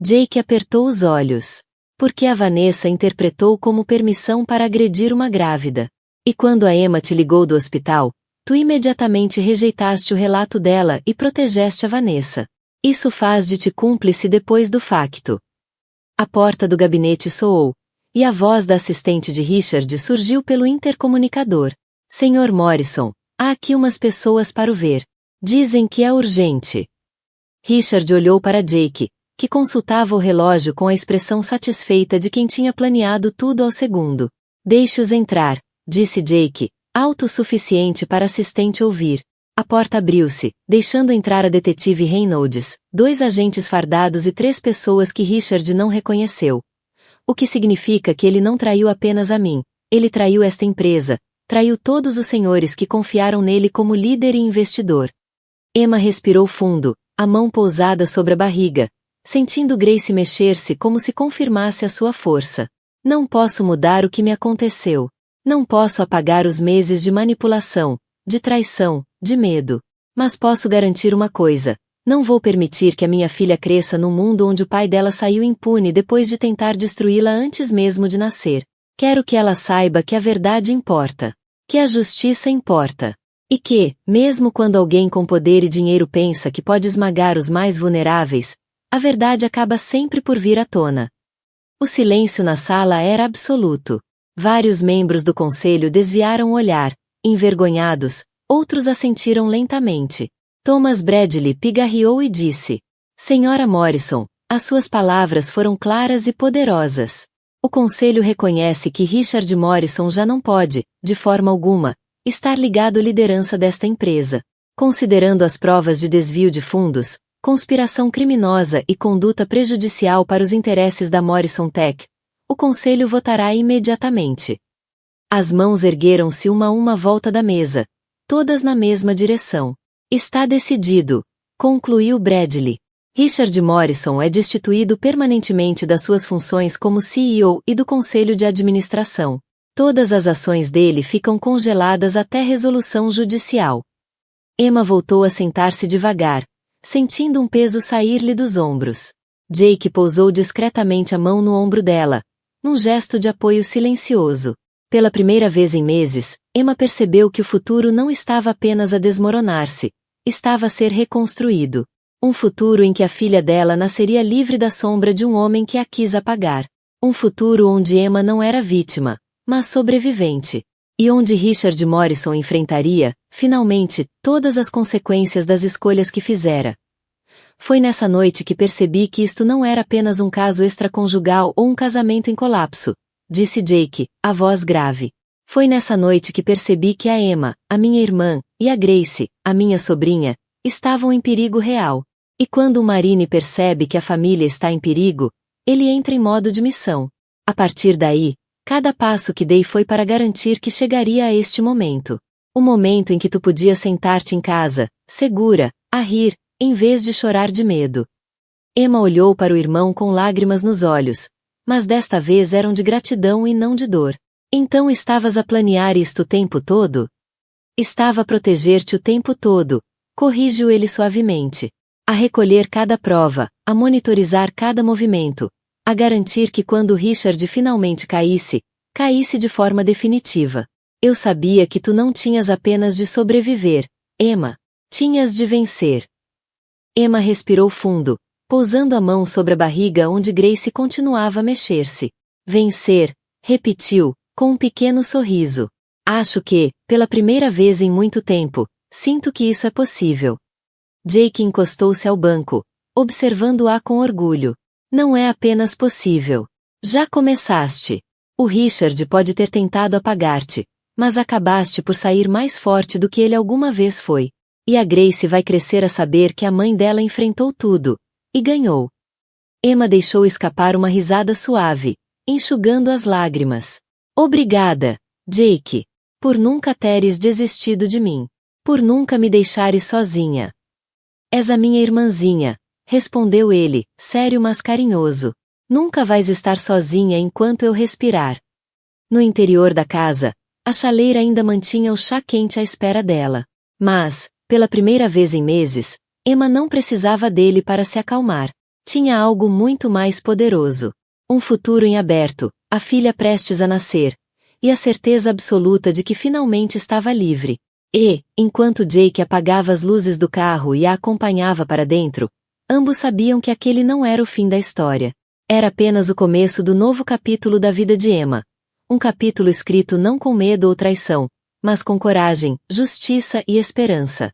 Jake apertou os olhos. Porque a Vanessa interpretou como permissão para agredir uma grávida. E quando a Emma te ligou do hospital, tu imediatamente rejeitaste o relato dela e protegeste a Vanessa. Isso faz de ti cúmplice depois do facto. A porta do gabinete soou, e a voz da assistente de Richard surgiu pelo intercomunicador. Senhor Morrison, há aqui umas pessoas para o ver. Dizem que é urgente. Richard olhou para Jake, que consultava o relógio com a expressão satisfeita de quem tinha planeado tudo ao segundo. Deixe-os entrar, disse Jake, alto o suficiente para a assistente ouvir. A porta abriu-se, deixando entrar a detetive Reynolds, 2 agentes fardados e 3 pessoas que Richard não reconheceu. O que significa que ele não traiu apenas a mim, ele traiu esta empresa, traiu todos os senhores que confiaram nele como líder e investidor. Emma respirou fundo, a mão pousada sobre a barriga, sentindo Grace mexer-se como se confirmasse a sua força. Não posso mudar o que me aconteceu. Não posso apagar os meses de manipulação, de traição, de medo. Mas posso garantir uma coisa. Não vou permitir que a minha filha cresça num mundo onde o pai dela saiu impune depois de tentar destruí-la antes mesmo de nascer. Quero que ela saiba que a verdade importa. Que a justiça importa. E que, mesmo quando alguém com poder e dinheiro pensa que pode esmagar os mais vulneráveis, a verdade acaba sempre por vir à tona. O silêncio na sala era absoluto. Vários membros do conselho desviaram o olhar, envergonhados, outros assentiram lentamente. Thomas Bradley pigarreou e disse: Senhora Morrison, as suas palavras foram claras e poderosas. O conselho reconhece que Richard Morrison já não pode, de forma alguma, estar ligado à liderança desta empresa. Considerando as provas de desvio de fundos, conspiração criminosa e conduta prejudicial para os interesses da Morrison Tech, o conselho votará imediatamente. As mãos ergueram-se uma a uma à volta da mesa, todas na mesma direção. Está decidido, concluiu Bradley. Richard Morrison é destituído permanentemente das suas funções como CEO e do conselho de administração. Todas as ações dele ficam congeladas até resolução judicial. Emma voltou a sentar-se devagar, sentindo um peso sair-lhe dos ombros. Jake pousou discretamente a mão no ombro dela, num gesto de apoio silencioso. Pela primeira vez em meses, Emma percebeu que o futuro não estava apenas a desmoronar-se, estava a ser reconstruído. Um futuro em que a filha dela nasceria livre da sombra de um homem que a quis apagar. Um futuro onde Emma não era vítima, mas sobrevivente. E onde Richard Morrison enfrentaria, finalmente, todas as consequências das escolhas que fizera. Foi nessa noite que percebi que isto não era apenas um caso extraconjugal ou um casamento em colapso, disse Jake, a voz grave. Foi nessa noite que percebi que a Emma, a minha irmã, e a Grace, a minha sobrinha, estavam em perigo real. E quando o Marine percebe que a família está em perigo, ele entra em modo de missão. A partir daí, cada passo que dei foi para garantir que chegaria a este momento. O momento em que tu podias sentar-te em casa, segura, a rir, em vez de chorar de medo. Emma olhou para o irmão com lágrimas nos olhos, mas desta vez eram de gratidão e não de dor. Então estavas a planear isto o tempo todo? Estava a proteger-te o tempo todo, corrigiu ele suavemente. A recolher cada prova, a monitorizar cada movimento, a garantir que quando Richard finalmente caísse, caísse de forma definitiva. Eu sabia que tu não tinhas apenas de sobreviver, Emma. Tinhas de vencer. Emma respirou fundo, pousando a mão sobre a barriga onde Grace continuava a mexer-se. Vencer, repetiu, com um pequeno sorriso. Acho que, pela primeira vez em muito tempo, sinto que isso é possível. Jake encostou-se ao banco, observando-a com orgulho. Não é apenas possível. Já começaste. O Richard pode ter tentado apagar-te, mas acabaste por sair mais forte do que ele alguma vez foi. E a Grace vai crescer a saber que a mãe dela enfrentou tudo. E ganhou. Emma deixou escapar uma risada suave, enxugando as lágrimas. Obrigada, Jake, por nunca teres desistido de mim. Por nunca me deixares sozinha. És a minha irmãzinha, respondeu ele, sério mas carinhoso. Nunca vais estar sozinha enquanto eu respirar. No interior da casa, a chaleira ainda mantinha o chá quente à espera dela. Mas, pela primeira vez em meses, Emma não precisava dele para se acalmar. Tinha algo muito mais poderoso. Um futuro em aberto, a filha prestes a nascer, e a certeza absoluta de que finalmente estava livre. E, enquanto Jake apagava as luzes do carro e a acompanhava para dentro, ambos sabiam que aquele não era o fim da história. Era apenas o começo do novo capítulo da vida de Emma. Um capítulo escrito não com medo ou traição, mas com coragem, justiça e esperança.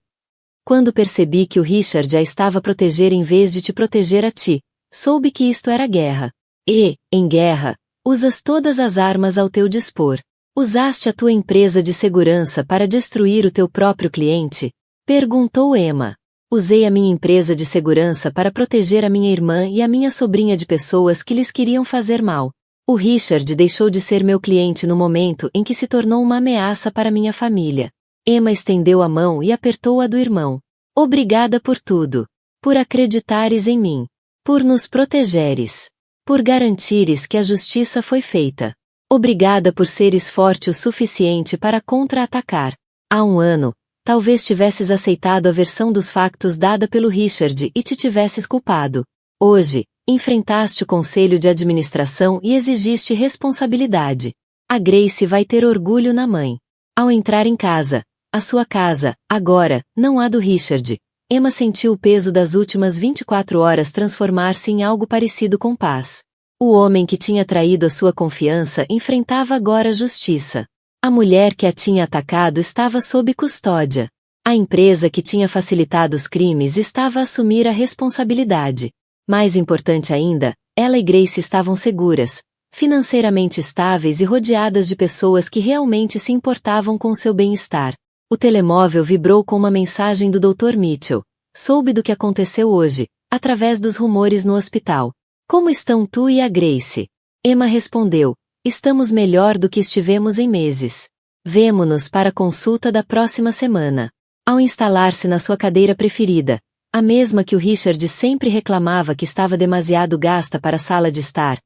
Quando percebi que o Richard a estava a proteger em vez de te proteger a ti, soube que isto era guerra. E, em guerra, usas todas as armas ao teu dispor. Usaste a tua empresa de segurança para destruir o teu próprio cliente? Perguntou Emma. Usei a minha empresa de segurança para proteger a minha irmã e a minha sobrinha de pessoas que lhes queriam fazer mal. O Richard deixou de ser meu cliente no momento em que se tornou uma ameaça para minha família. Emma estendeu a mão e apertou a do irmão. Obrigada por tudo. Por acreditares em mim. Por nos protegeres. Por garantires que a justiça foi feita. Obrigada por seres forte o suficiente para contra-atacar. Há um ano, talvez tivesses aceitado a versão dos factos dada pelo Richard e te tivesses culpado. Hoje, enfrentaste o conselho de administração e exigiste responsabilidade. A Grace vai ter orgulho na mãe. Ao entrar em casa, a sua casa, agora, não a do Richard, Emma sentiu o peso das últimas 24 horas transformar-se em algo parecido com paz. O homem que tinha traído a sua confiança enfrentava agora a justiça. A mulher que a tinha atacado estava sob custódia. A empresa que tinha facilitado os crimes estava a assumir a responsabilidade. Mais importante ainda, ela e Grace estavam seguras, financeiramente estáveis e rodeadas de pessoas que realmente se importavam com seu bem-estar. O telemóvel vibrou com uma mensagem do Dr. Mitchell. Soube do que aconteceu hoje, através dos rumores no hospital. Como estão tu e a Grace? Emma respondeu, estamos melhor do que estivemos em meses. Vemo-nos para a consulta da próxima semana. Ao instalar-se na sua cadeira preferida, a mesma que o Richard sempre reclamava que estava demasiado gasta para a sala de estar,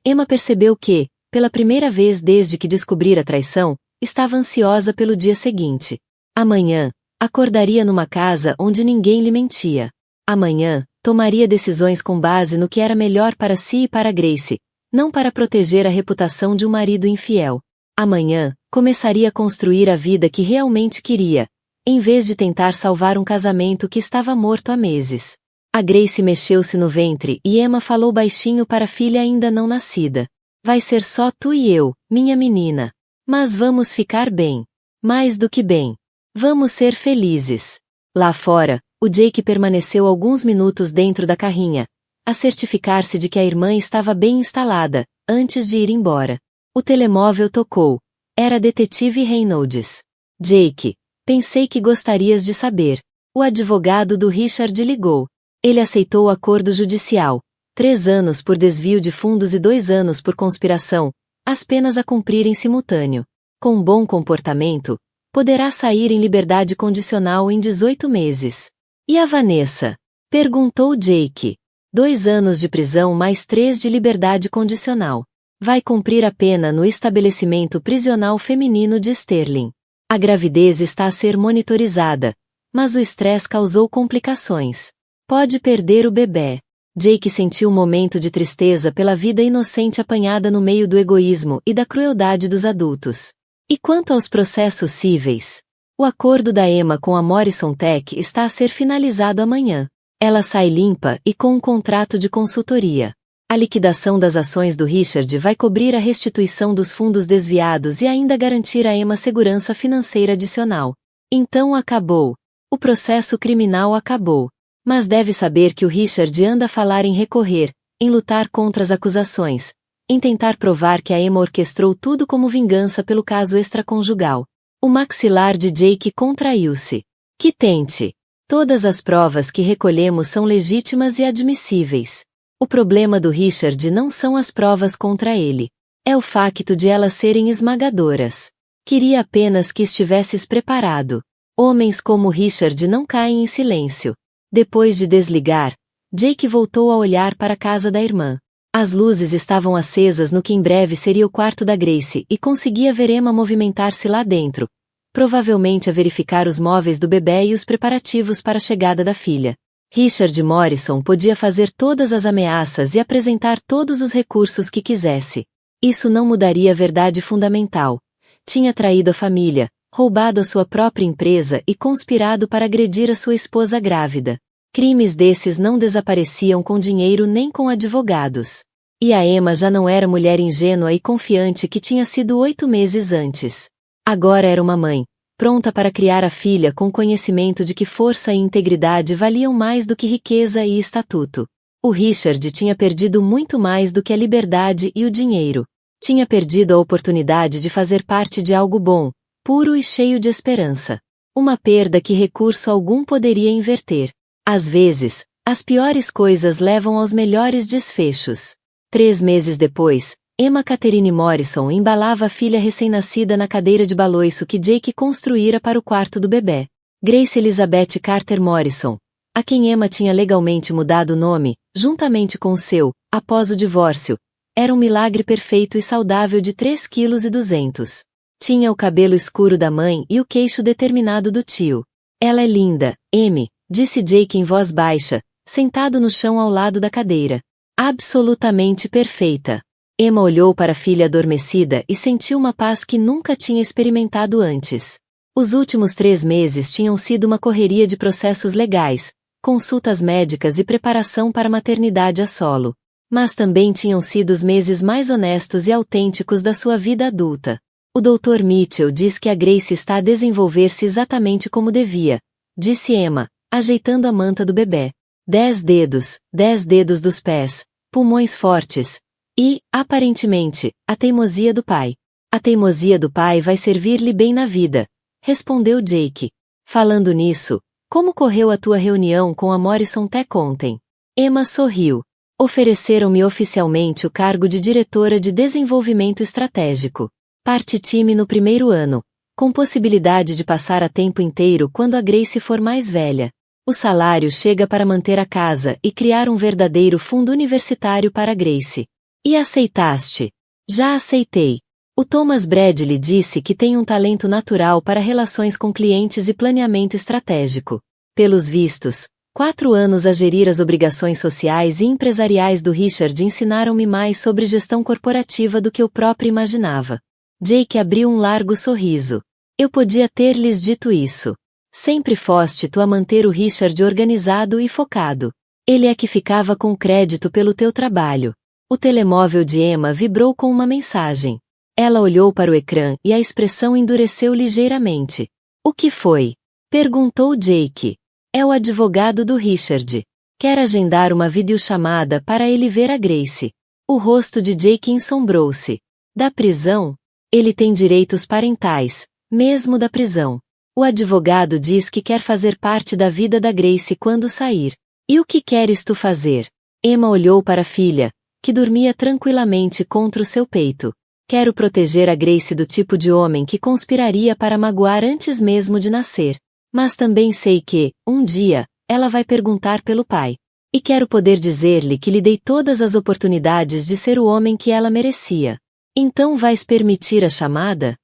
Emma percebeu que, pela primeira vez desde que descobrira a traição, estava ansiosa pelo dia seguinte. Amanhã, acordaria numa casa onde ninguém lhe mentia. Amanhã, tomaria decisões com base no que era melhor para si e para Grace, não para proteger a reputação de um marido infiel. Amanhã, começaria a construir a vida que realmente queria, em vez de tentar salvar um casamento que estava morto há meses. A Grace mexeu-se no ventre e Emma falou baixinho para a filha ainda não nascida. Vai ser só tu e eu, minha menina. Mas vamos ficar bem. Mais do que bem. Vamos ser felizes. Lá fora, o Jake permaneceu alguns minutos dentro da carrinha, a certificar-se de que a irmã estava bem instalada, antes de ir embora. O telemóvel tocou. Era detetive Reynolds. Jake, pensei que gostarias de saber. O advogado do Richard ligou. Ele aceitou o acordo judicial. 3 anos por desvio de fundos e 2 anos por conspiração, as penas a cumprir em simultâneo. Com bom comportamento, poderá sair em liberdade condicional em 18 meses. E a Vanessa? Perguntou Jake. 2 anos de prisão mais 3 de liberdade condicional. Vai cumprir a pena no estabelecimento prisional feminino de Sterling. A gravidez está a ser monitorizada, mas o estresse causou complicações. Pode perder o bebê. Jake sentiu um momento de tristeza pela vida inocente apanhada no meio do egoísmo e da crueldade dos adultos. E quanto aos processos cíveis? O acordo da Emma com a Morrison Tech está a ser finalizado amanhã. Ela sai limpa e com um contrato de consultoria. A liquidação das ações do Richard vai cobrir a restituição dos fundos desviados e ainda garantir a Emma segurança financeira adicional. Então acabou. O processo criminal acabou. Mas deve saber que o Richard anda a falar em recorrer, em lutar contra as acusações, em tentar provar que a Emma orquestrou tudo como vingança pelo caso extraconjugal. O maxilar de Jake contraiu-se. Que tente. Todas as provas que recolhemos são legítimas e admissíveis. O problema do Richard não são as provas contra ele. É o facto de elas serem esmagadoras. Queria apenas que estivesses preparado. Homens como Richard não caem em silêncio. Depois de desligar, Jake voltou a olhar para a casa da irmã. As luzes estavam acesas no que em breve seria o quarto da Grace e conseguia ver Emma movimentar-se lá dentro, provavelmente a verificar os móveis do bebê e os preparativos para a chegada da filha. Richard Morrison podia fazer todas as ameaças e apresentar todos os recursos que quisesse. Isso não mudaria a verdade fundamental. Tinha traído a família, roubado a sua própria empresa e conspirado para agredir a sua esposa grávida. Crimes desses não desapareciam com dinheiro nem com advogados. E a Emma já não era mulher ingênua e confiante que tinha sido 8 meses antes. Agora era uma mãe, pronta para criar a filha com conhecimento de que força e integridade valiam mais do que riqueza e estatuto. O Richard tinha perdido muito mais do que a liberdade e o dinheiro. Tinha perdido a oportunidade de fazer parte de algo bom, puro e cheio de esperança. Uma perda que recurso algum poderia inverter. Às vezes, as piores coisas levam aos melhores desfechos. 3 meses depois, Emma Catherine Morrison embalava a filha recém-nascida na cadeira de balanço que Jake construíra para o quarto do bebê. Grace Elizabeth Carter Morrison, a quem Emma tinha legalmente mudado o nome, juntamente com o seu, após o divórcio, era um milagre perfeito e saudável de 3,2 kg. Tinha o cabelo escuro da mãe e o queixo determinado do tio. Ela é linda, Amy, disse Jake em voz baixa, sentado no chão ao lado da cadeira. Absolutamente perfeita. Emma olhou para a filha adormecida e sentiu uma paz que nunca tinha experimentado antes. Os últimos 3 meses tinham sido uma correria de processos legais, consultas médicas e preparação para a maternidade a solo. Mas também tinham sido os meses mais honestos e autênticos da sua vida adulta. O Dr. Mitchell diz que a Grace está a desenvolver-se exatamente como devia, disse Emma, ajeitando a manta do bebê. 10 dedos dos pés, pulmões fortes. E, aparentemente, a teimosia do pai. A teimosia do pai vai servir-lhe bem na vida, respondeu Jake. Falando nisso, como correu a tua reunião com a Morrison Tech ontem? Emma sorriu. Ofereceram-me oficialmente o cargo de diretora de desenvolvimento estratégico. Parte-time no primeiro ano, com possibilidade de passar a tempo inteiro quando a Grace for mais velha. O salário chega para manter a casa e criar um verdadeiro fundo universitário para a Grace. E aceitaste? Já aceitei. O Thomas Bradley disse que tem um talento natural para relações com clientes e planeamento estratégico. Pelos vistos, 4 anos a gerir as obrigações sociais e empresariais do Richard ensinaram-me mais sobre gestão corporativa do que eu próprio imaginava. Jake abriu um largo sorriso. Eu podia ter lhes dito isso. Sempre foste tu a manter o Richard organizado e focado. Ele é que ficava com crédito pelo teu trabalho. O telemóvel de Emma vibrou com uma mensagem. Ela olhou para o ecrã e a expressão endureceu ligeiramente. O que foi? Perguntou Jake. É o advogado do Richard. Quer agendar uma videochamada para ele ver a Grace. O rosto de Jake ensombrou-se. Da prisão? Ele tem direitos parentais, mesmo da prisão. O advogado diz que quer fazer parte da vida da Grace quando sair. E o que queres tu fazer? Emma olhou para a filha, que dormia tranquilamente contra o seu peito. Quero proteger a Grace do tipo de homem que conspiraria para magoar antes mesmo de nascer. Mas também sei que, um dia, ela vai perguntar pelo pai. E quero poder dizer-lhe que lhe dei todas as oportunidades de ser o homem que ela merecia. Então vais permitir a chamada?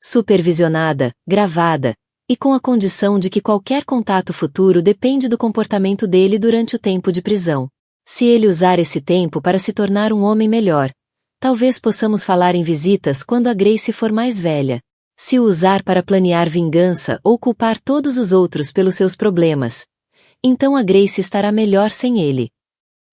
Supervisionada, gravada, e com a condição de que qualquer contato futuro depende do comportamento dele durante o tempo de prisão. Se ele usar esse tempo para se tornar um homem melhor, talvez possamos falar em visitas quando a Grace for mais velha. Se o usar para planear vingança ou culpar todos os outros pelos seus problemas, então a Grace estará melhor sem ele.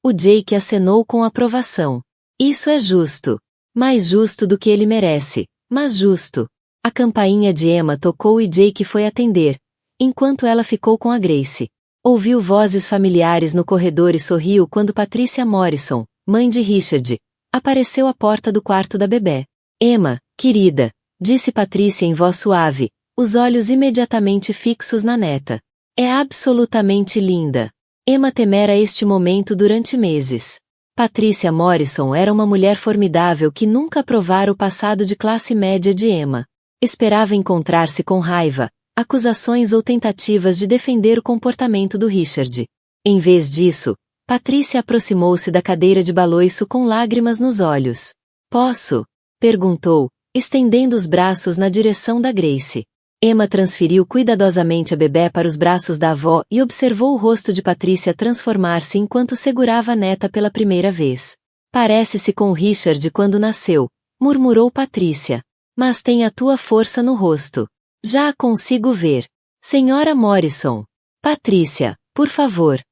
O Jake acenou com aprovação. Isso é justo. Mais justo do que ele merece, mas justo. A campainha de Emma tocou e Jake foi atender, enquanto ela ficou com a Grace. Ouviu vozes familiares no corredor e sorriu quando Patricia Morrison, mãe de Richard, apareceu à porta do quarto da bebê. Emma, querida, disse Patricia em voz suave, os olhos imediatamente fixos na neta. É absolutamente linda. Emma temera este momento durante meses. Patricia Morrison era uma mulher formidável que nunca aprovara o passado de classe média de Emma. Esperava encontrar-se com raiva, acusações ou tentativas de defender o comportamento do Richard. Em vez disso, Patricia aproximou-se da cadeira de balanço com lágrimas nos olhos. Posso? Perguntou, estendendo os braços na direção da Grace. Emma transferiu cuidadosamente a bebê para os braços da avó e observou o rosto de Patricia transformar-se enquanto segurava a neta pela primeira vez. Parece-se com o Richard quando nasceu, murmurou Patricia. Mas tem a tua força no rosto. Já a consigo ver. Senhora Morrison. Patricia, por favor.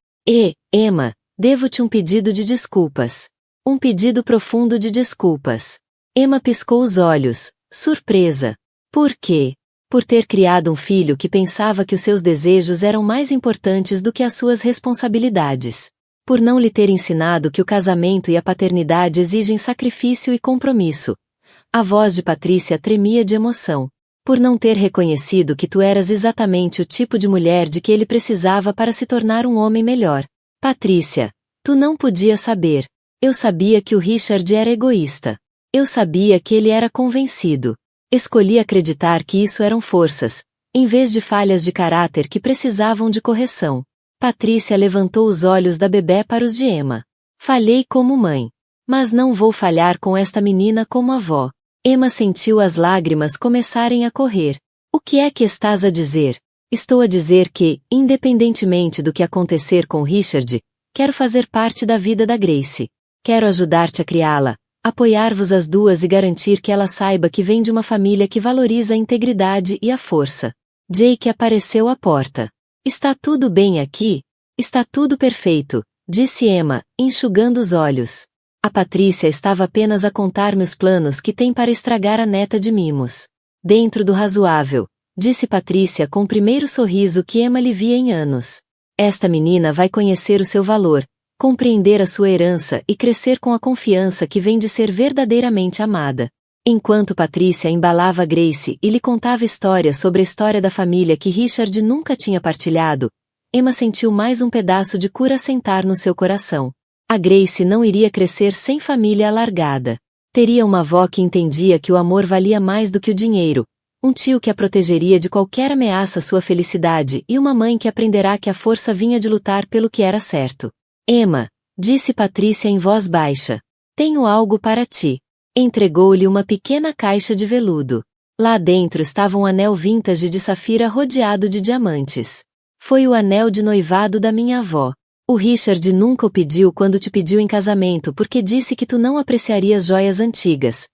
Emma, devo-te um pedido de desculpas. Um pedido profundo de desculpas. Emma piscou os olhos, surpresa. Por quê? Por ter criado um filho que pensava que os seus desejos eram mais importantes do que as suas responsabilidades. Por não lhe ter ensinado que o casamento e a paternidade exigem sacrifício e compromisso. A voz de Patricia tremia de emoção. Por não ter reconhecido que tu eras exatamente o tipo de mulher de que ele precisava para se tornar um homem melhor. Patricia, tu não podias saber. Eu sabia que o Richard era egoísta. Eu sabia que ele era convencido. Escolhi acreditar que isso eram forças, em vez de falhas de caráter que precisavam de correção. Patricia levantou os olhos da bebê para os de Emma. Falhei como mãe. Mas não vou falhar com esta menina como avó. Emma sentiu as lágrimas começarem a correr. O que é que estás a dizer? Estou a dizer que, independentemente do que acontecer com Richard, quero fazer parte da vida da Grace. Quero ajudar-te a criá-la, apoiar-vos as duas e garantir que ela saiba que vem de uma família que valoriza a integridade e a força. Jake apareceu à porta. Está tudo bem aqui? Está tudo perfeito, disse Emma, enxugando os olhos. A Patricia estava apenas a contar-me os planos que tem para estragar a neta de mimos. Dentro do razoável, disse Patricia com o primeiro sorriso que Emma lhe via em anos. Esta menina vai conhecer o seu valor, compreender a sua herança e crescer com a confiança que vem de ser verdadeiramente amada. Enquanto Patricia embalava Grace e lhe contava histórias sobre a história da família que Richard nunca tinha partilhado, Emma sentiu mais um pedaço de cura assentar no seu coração. A Grace não iria crescer sem família alargada. Teria uma avó que entendia que o amor valia mais do que o dinheiro, um tio que a protegeria de qualquer ameaça à sua felicidade e uma mãe que aprenderá que a força vinha de lutar pelo que era certo. Emma, disse Patricia em voz baixa, tenho algo para ti. Entregou-lhe uma pequena caixa de veludo. Lá dentro estava um anel vintage de safira rodeado de diamantes. Foi o anel de noivado da minha avó. O Richard nunca o pediu quando te pediu em casamento porque disse que tu não apreciarias joias antigas.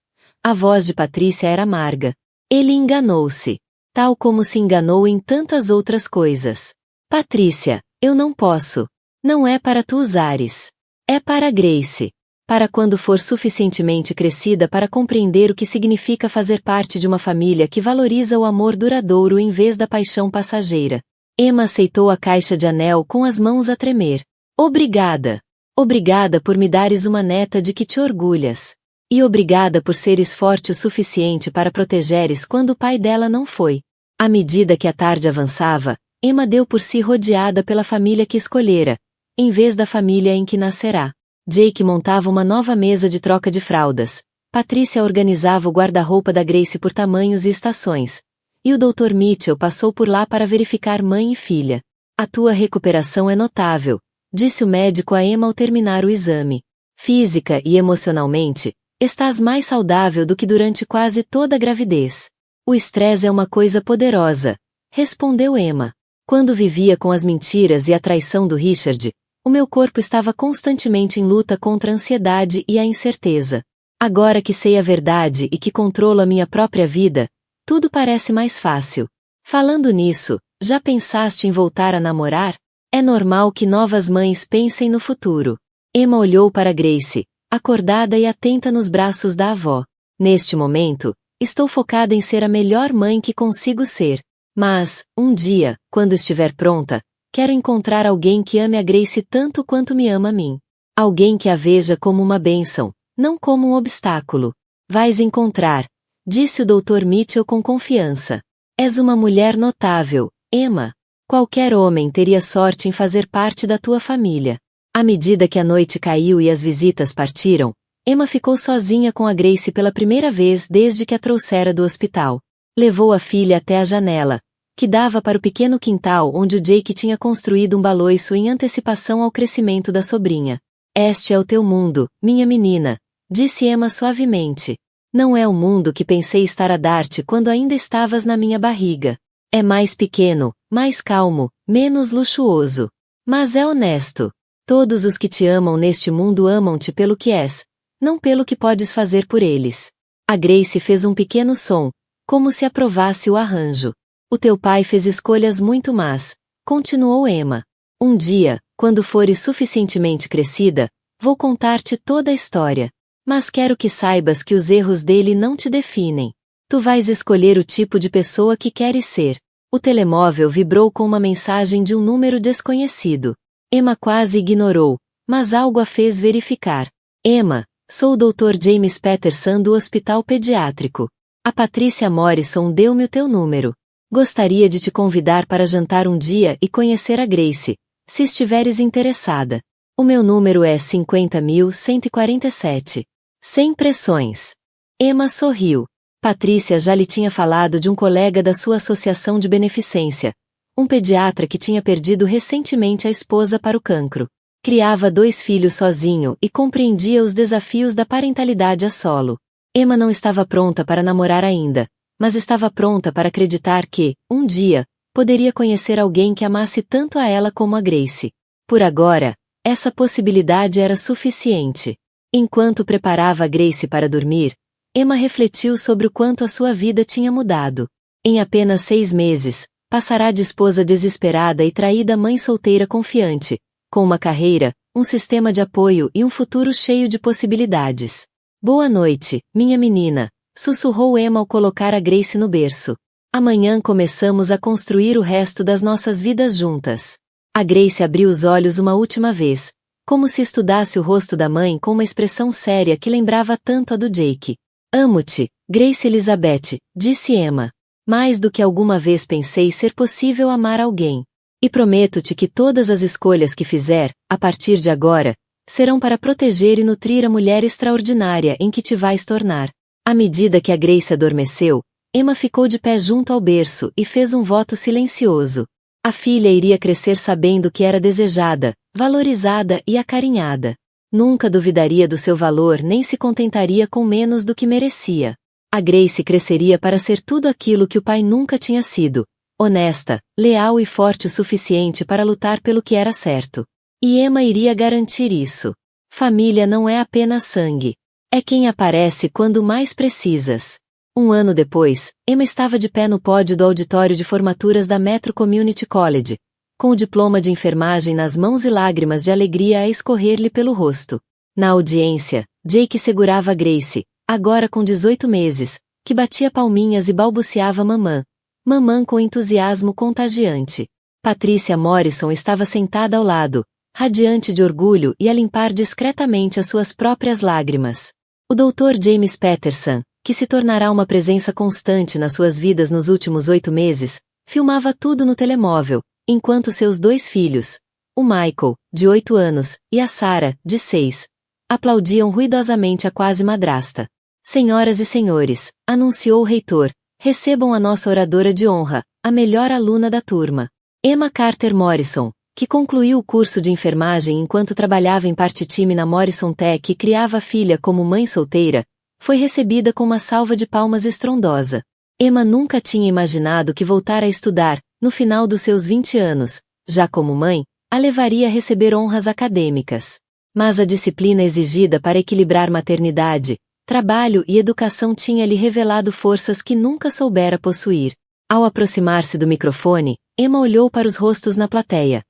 A voz de Patricia era amarga. Ele enganou-se. Tal como se enganou em tantas outras coisas. Patricia, eu não posso. Não é para tu usares. É para Grace. Para quando for suficientemente crescida para compreender o que significa fazer parte de uma família que valoriza o amor duradouro em vez da paixão passageira. Emma aceitou a caixa de anel com as mãos a tremer. Obrigada. Obrigada por me dares uma neta de que te orgulhas. E obrigada por seres forte o suficiente para protegeres quando o pai dela não foi. À medida que a tarde avançava, Emma deu por si rodeada pela família que escolhera, em vez da família em que nascerá. Jake montava uma nova mesa de troca de fraldas. Patricia organizava o guarda-roupa da Grace por tamanhos e estações. E o Dr. Mitchell passou por lá para verificar mãe e filha. A tua recuperação é notável, disse o médico a Emma ao terminar o exame. Física e emocionalmente, estás mais saudável do que durante quase toda a gravidez. O estresse é uma coisa poderosa, respondeu Emma. Quando vivia com as mentiras e a traição do Richard, o meu corpo estava constantemente em luta contra a ansiedade e a incerteza. Agora que sei a verdade e que controlo a minha própria vida, tudo parece mais fácil. Falando nisso, já pensaste em voltar a namorar? É normal que novas mães pensem no futuro. Emma olhou para Grace, acordada e atenta nos braços da avó. Neste momento, estou focada em ser a melhor mãe que consigo ser. Mas, um dia, quando estiver pronta, quero encontrar alguém que ame a Grace tanto quanto me ama a mim. Alguém que a veja como uma bênção, não como um obstáculo. Vais encontrar, disse o Dr. Mitchell com confiança. És uma mulher notável, Emma. Qualquer homem teria sorte em fazer parte da tua família. À medida que a noite caiu e as visitas partiram, Emma ficou sozinha com a Grace pela primeira vez desde que a trouxera do hospital. Levou a filha até a janela, que dava para o pequeno quintal onde o Jake tinha construído um baloiço em antecipação ao crescimento da sobrinha. Este é o teu mundo, minha menina, disse Emma suavemente. Não é o mundo que pensei estar a dar-te quando ainda estavas na minha barriga. É mais pequeno, mais calmo, menos luxuoso. Mas é honesto. Todos os que te amam neste mundo amam-te pelo que és, não pelo que podes fazer por eles. A Grace fez um pequeno som, como se aprovasse o arranjo. O teu pai fez escolhas muito más, continuou Emma. Um dia, quando fores suficientemente crescida, vou contar-te toda a história. Mas quero que saibas que os erros dele não te definem. Tu vais escolher o tipo de pessoa que queres ser. O telemóvel vibrou com uma mensagem de um número desconhecido. Emma quase ignorou, mas algo a fez verificar. Emma, sou o Dr. James Patterson do Hospital Pediátrico. A Patrícia Morrison deu-me o teu número. Gostaria de te convidar para jantar um dia e conhecer a Grace, se estiveres interessada. O meu número é 50.147. Sem pressões. Emma sorriu. Patrícia já lhe tinha falado de um colega da sua associação de beneficência, um pediatra que tinha perdido recentemente a esposa para o cancro. Criava 2 filhos sozinho e compreendia os desafios da parentalidade a solo. Emma não estava pronta para namorar ainda, mas estava pronta para acreditar que, um dia, poderia conhecer alguém que amasse tanto a ela como a Grace. Por agora, essa possibilidade era suficiente. Enquanto preparava a Grace para dormir, Emma refletiu sobre o quanto a sua vida tinha mudado. Em apenas 6 meses, passará de esposa desesperada e traída a mãe solteira confiante, com uma carreira, um sistema de apoio e um futuro cheio de possibilidades. Boa noite, minha menina, sussurrou Emma ao colocar a Grace no berço. Amanhã começamos a construir o resto das nossas vidas juntas. A Grace abriu os olhos uma última vez, como se estudasse o rosto da mãe com uma expressão séria que lembrava tanto a do Jake. Amo-te, Grace Elizabeth, disse Emma. Mais do que alguma vez pensei ser possível amar alguém. E prometo-te que todas as escolhas que fizer, a partir de agora, serão para proteger e nutrir a mulher extraordinária em que te vais tornar. À medida que a Grace adormeceu, Emma ficou de pé junto ao berço e fez um voto silencioso. A filha iria crescer sabendo que era desejada, valorizada e acarinhada. Nunca duvidaria do seu valor nem se contentaria com menos do que merecia. A Grace cresceria para ser tudo aquilo que o pai nunca tinha sido, honesta, leal e forte o suficiente para lutar pelo que era certo. E Emma iria garantir isso. Família não é apenas sangue. É quem aparece quando mais precisas. Um ano depois, Emma estava de pé no pódio do auditório de formaturas da Metro Community College, com o diploma de enfermagem nas mãos e lágrimas de alegria a escorrer-lhe pelo rosto. Na audiência, Jake segurava Grace, agora com 18 meses, que batia palminhas e balbuciava mamã. Mamã com entusiasmo contagiante. Patrícia Morrison estava sentada ao lado, radiante de orgulho e a limpar discretamente as suas próprias lágrimas. O Dr. James Patterson, que se tornará uma presença constante nas suas vidas nos últimos 8 meses, filmava tudo no telemóvel, enquanto seus 2 filhos, o Michael, de 8 anos, e a Sarah, de 6, aplaudiam ruidosamente a quase madrasta. Senhoras e senhores, anunciou o reitor, recebam a nossa oradora de honra, a melhor aluna da turma. Emma Carter Morrison, que concluiu o curso de enfermagem enquanto trabalhava em part-time na Morrison Tech e criava a filha como mãe solteira, foi recebida com uma salva de palmas estrondosa. Emma nunca tinha imaginado que voltar a estudar, no final dos seus 20 anos, já como mãe, a levaria a receber honras acadêmicas. Mas a disciplina exigida para equilibrar maternidade, trabalho e educação tinha-lhe revelado forças que nunca soubera possuir. Ao aproximar-se do microfone, Emma olhou para os rostos na plateia.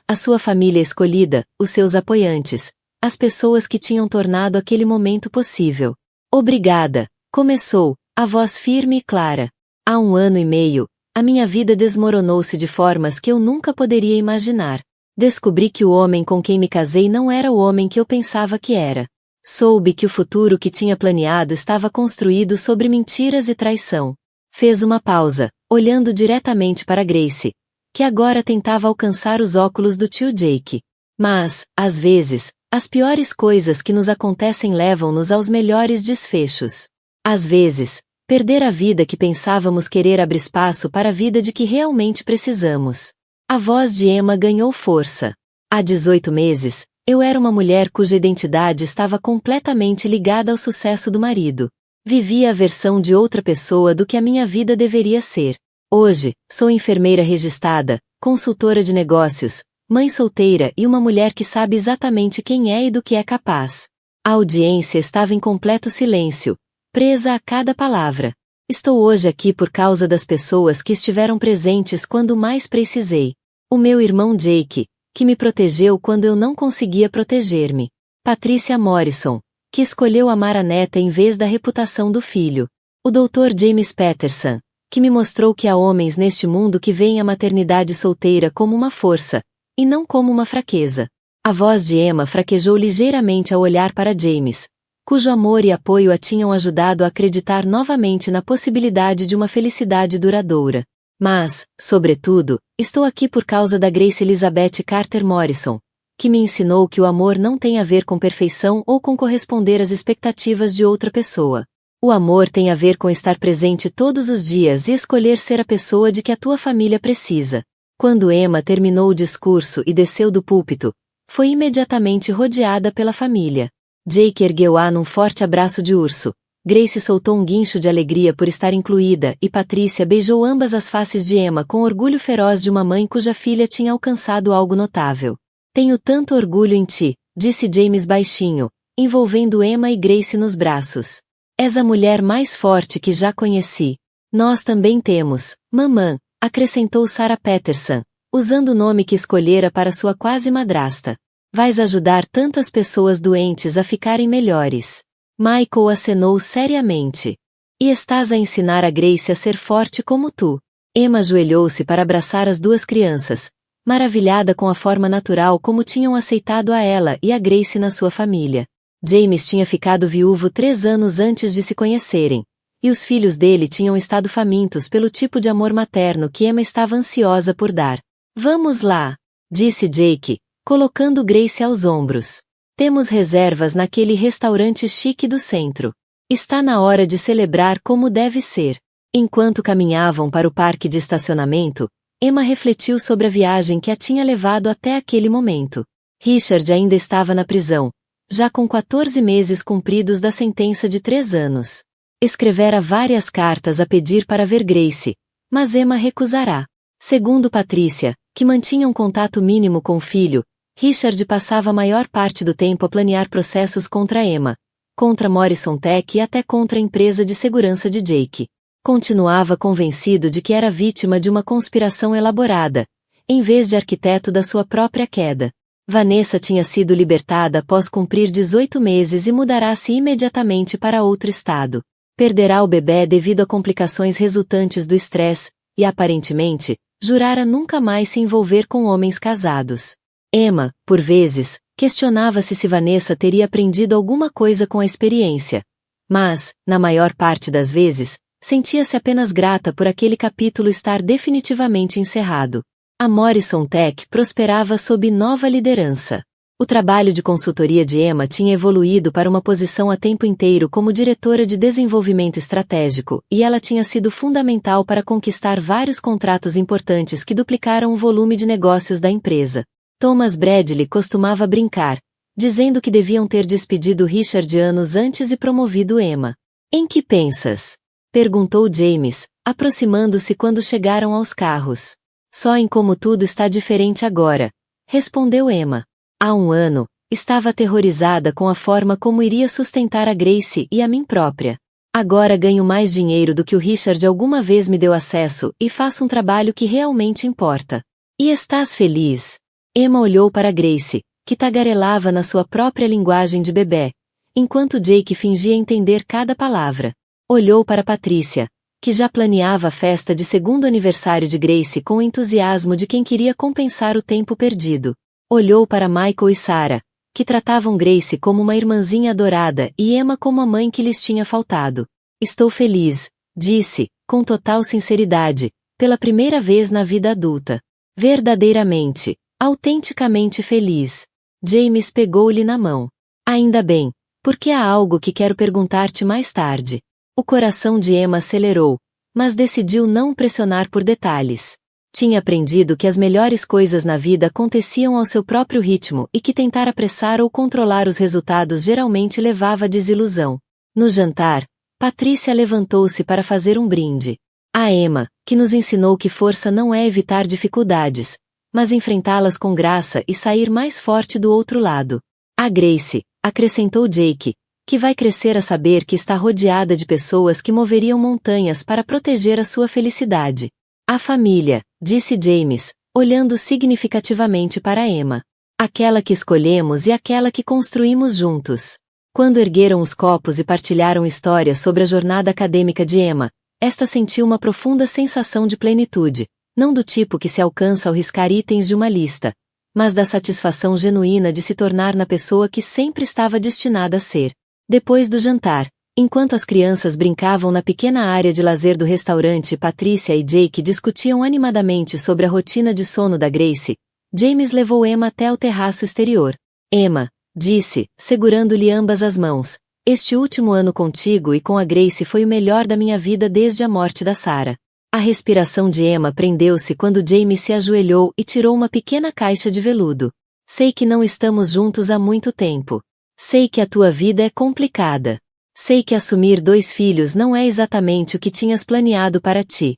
A sua família escolhida, os seus apoiantes, as pessoas que tinham tornado aquele momento possível. Obrigada, começou, a voz firme e clara. Há 1 ano e meio, a minha vida desmoronou-se de formas que eu nunca poderia imaginar. Descobri que o homem com quem me casei não era o homem que eu pensava que era. Soube que o futuro que tinha planeado estava construído sobre mentiras e traição. Fez uma pausa, olhando diretamente para Grace, que agora tentava alcançar os óculos do tio Jake. Mas, às vezes, as piores coisas que nos acontecem levam-nos aos melhores desfechos. Às vezes, perder a vida que pensávamos querer abre espaço para a vida de que realmente precisamos. A voz de Emma ganhou força. Há 18 meses, eu era uma mulher cuja identidade estava completamente ligada ao sucesso do marido. Vivia a versão de outra pessoa do que a minha vida deveria ser. Hoje, sou enfermeira registrada, consultora de negócios, mãe solteira e uma mulher que sabe exatamente quem é e do que é capaz. A audiência estava em completo silêncio, presa a cada palavra. Estou hoje aqui por causa das pessoas que estiveram presentes quando mais precisei. O meu irmão Jake, que me protegeu quando eu não conseguia proteger-me. Patrícia Morrison, que escolheu amar a neta em vez da reputação do filho. O Dr. James Patterson, que me mostrou que há homens neste mundo que veem a maternidade solteira como uma força, e não como uma fraqueza. A voz de Emma fraquejou ligeiramente ao olhar para James, cujo amor e apoio a tinham ajudado a acreditar novamente na possibilidade de uma felicidade duradoura. Mas, sobretudo, estou aqui por causa da Grace Elizabeth Carter Morrison, que me ensinou que o amor não tem a ver com perfeição ou com corresponder às expectativas de outra pessoa. O amor tem a ver com estar presente todos os dias e escolher ser a pessoa de que a tua família precisa. Quando Emma terminou o discurso e desceu do púlpito, foi imediatamente rodeada pela família. Jake ergueu-a num forte abraço de urso. Grace soltou um guincho de alegria por estar incluída e Patrícia beijou ambas as faces de Emma com orgulho feroz de uma mãe cuja filha tinha alcançado algo notável. Tenho tanto orgulho em ti, disse James baixinho, envolvendo Emma e Grace nos braços. És a mulher mais forte que já conheci. Nós também temos, mamã, acrescentou Sarah Patterson, usando o nome que escolhera para sua quase madrasta. Vais ajudar tantas pessoas doentes a ficarem melhores. Michael acenou seriamente. E estás a ensinar a Grace a ser forte como tu. Emma ajoelhou-se para abraçar as duas crianças, maravilhada com a forma natural como tinham aceitado a ela e a Grace na sua família. James tinha ficado viúvo 3 anos antes de se conhecerem, e os filhos dele tinham estado famintos pelo tipo de amor materno que Emma estava ansiosa por dar. Vamos lá, disse Jake, colocando Grace aos ombros. Temos reservas naquele restaurante chique do centro. Está na hora de celebrar como deve ser. Enquanto caminhavam para o parque de estacionamento, Emma refletiu sobre a viagem que a tinha levado até aquele momento. Richard ainda estava na prisão, já com 14 meses cumpridos da sentença de 3 anos. Escrevera várias cartas a pedir para ver Grace, mas Emma recusará. Segundo Patrícia, que mantinha um contato mínimo com o filho, Richard passava a maior parte do tempo a planear processos contra Emma, contra Morrison Tech e até contra a empresa de segurança de Jake. Continuava convencido de que era vítima de uma conspiração elaborada, em vez de arquiteto da sua própria queda. Vanessa tinha sido libertada após cumprir 18 meses e mudará-se imediatamente para outro estado. Perderá o bebê devido a complicações resultantes do estresse, e aparentemente, jurara nunca mais se envolver com homens casados. Emma, por vezes, questionava-se se Vanessa teria aprendido alguma coisa com a experiência. Mas, na maior parte das vezes, sentia-se apenas grata por aquele capítulo estar definitivamente encerrado. A Morrison Tech prosperava sob nova liderança. O trabalho de consultoria de Emma tinha evoluído para uma posição a tempo inteiro como diretora de desenvolvimento estratégico, e ela tinha sido fundamental para conquistar vários contratos importantes que duplicaram o volume de negócios da empresa. Thomas Bradley costumava brincar, dizendo que deviam ter despedido Richard anos antes e promovido Emma. Em que pensas? Perguntou James, aproximando-se quando chegaram aos carros. Só em como tudo está diferente agora, respondeu Emma. Há 1 ano, estava aterrorizada com a forma como iria sustentar a Grace e a mim própria. Agora ganho mais dinheiro do que o Richard alguma vez me deu acesso e faço um trabalho que realmente importa. E estás feliz? Emma olhou para Grace, que tagarelava na sua própria linguagem de bebê, enquanto Jake fingia entender cada palavra. Olhou para Patrícia, que já planeava a festa de 2º aniversário de Grace com o entusiasmo de quem queria compensar o tempo perdido. Olhou para Michael e Sarah, que tratavam Grace como uma irmãzinha adorada e Emma como a mãe que lhes tinha faltado. Estou feliz, disse, com total sinceridade, pela primeira vez na vida adulta. Verdadeiramente, autenticamente feliz. James pegou-lhe na mão. Ainda bem, porque há algo que quero perguntar-te mais tarde. O coração de Emma acelerou, mas decidiu não pressionar por detalhes. Tinha aprendido que as melhores coisas na vida aconteciam ao seu próprio ritmo e que tentar apressar ou controlar os resultados geralmente levava à desilusão. No jantar, Patrícia levantou-se para fazer um brinde. A Emma, que nos ensinou que força não é evitar dificuldades, mas enfrentá-las com graça e sair mais forte do outro lado. A Grace, acrescentou Jake, que vai crescer a saber que está rodeada de pessoas que moveriam montanhas para proteger a sua felicidade. A família, disse James, olhando significativamente para Emma. Aquela que escolhemos e aquela que construímos juntos. Quando ergueram os copos e partilharam histórias sobre a jornada acadêmica de Emma, esta sentiu uma profunda sensação de plenitude, não do tipo que se alcança ao riscar itens de uma lista, mas da satisfação genuína de se tornar na pessoa que sempre estava destinada a ser. Depois do jantar, enquanto as crianças brincavam na pequena área de lazer do restaurante, Patrícia e Jake discutiam animadamente sobre a rotina de sono da Grace, James levou Emma até o terraço exterior. Emma, disse, segurando-lhe ambas as mãos, este último ano contigo e com a Grace foi o melhor da minha vida desde a morte da Sarah. A respiração de Emma prendeu-se quando James se ajoelhou e tirou uma pequena caixa de veludo. Sei que não estamos juntos há muito tempo. Sei que a tua vida é complicada. Sei que assumir 2 filhos não é exatamente o que tinhas planeado para ti.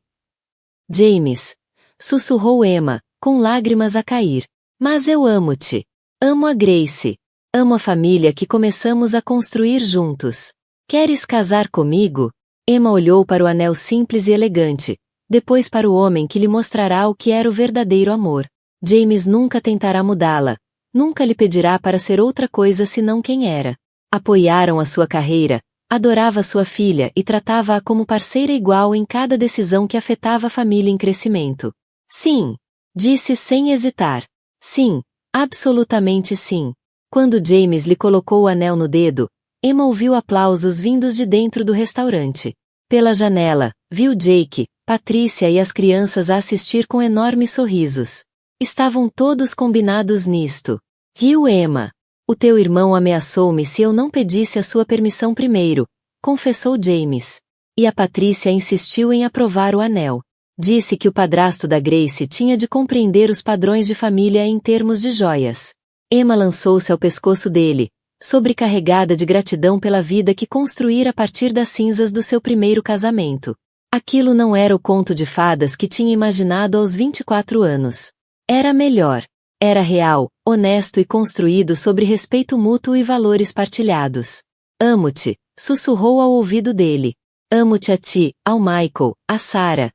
James, sussurrou Emma, com lágrimas a cair. Mas eu amo-te. Amo a Grace. Amo a família que começamos a construir juntos. Queres casar comigo? Emma olhou para o anel simples e elegante, depois para o homem que lhe mostrará o que era o verdadeiro amor. James nunca tentará mudá-la. Nunca lhe pedirá para ser outra coisa senão quem era. Apoiaram a sua carreira, adorava sua filha e tratava-a como parceira igual em cada decisão que afetava a família em crescimento. Sim, disse sem hesitar. Sim, absolutamente sim. Quando James lhe colocou o anel no dedo, Emma ouviu aplausos vindos de dentro do restaurante. Pela janela, viu Jake, Patrícia e as crianças a assistir com enormes sorrisos. Estavam todos combinados nisto. Riu Emma. O teu irmão ameaçou-me se eu não pedisse a sua permissão primeiro, confessou James. E a Patrícia insistiu em aprovar o anel. Disse que o padrasto da Grace tinha de compreender os padrões de família em termos de joias. Emma lançou-se ao pescoço dele, sobrecarregada de gratidão pela vida que construíra a partir das cinzas do seu primeiro casamento. Aquilo não era o conto de fadas que tinha imaginado aos 24 anos. Era melhor. Era real, honesto e construído sobre respeito mútuo e valores partilhados. Amo-te, sussurrou ao ouvido dele. Amo-te a ti, ao Michael, a Sarah.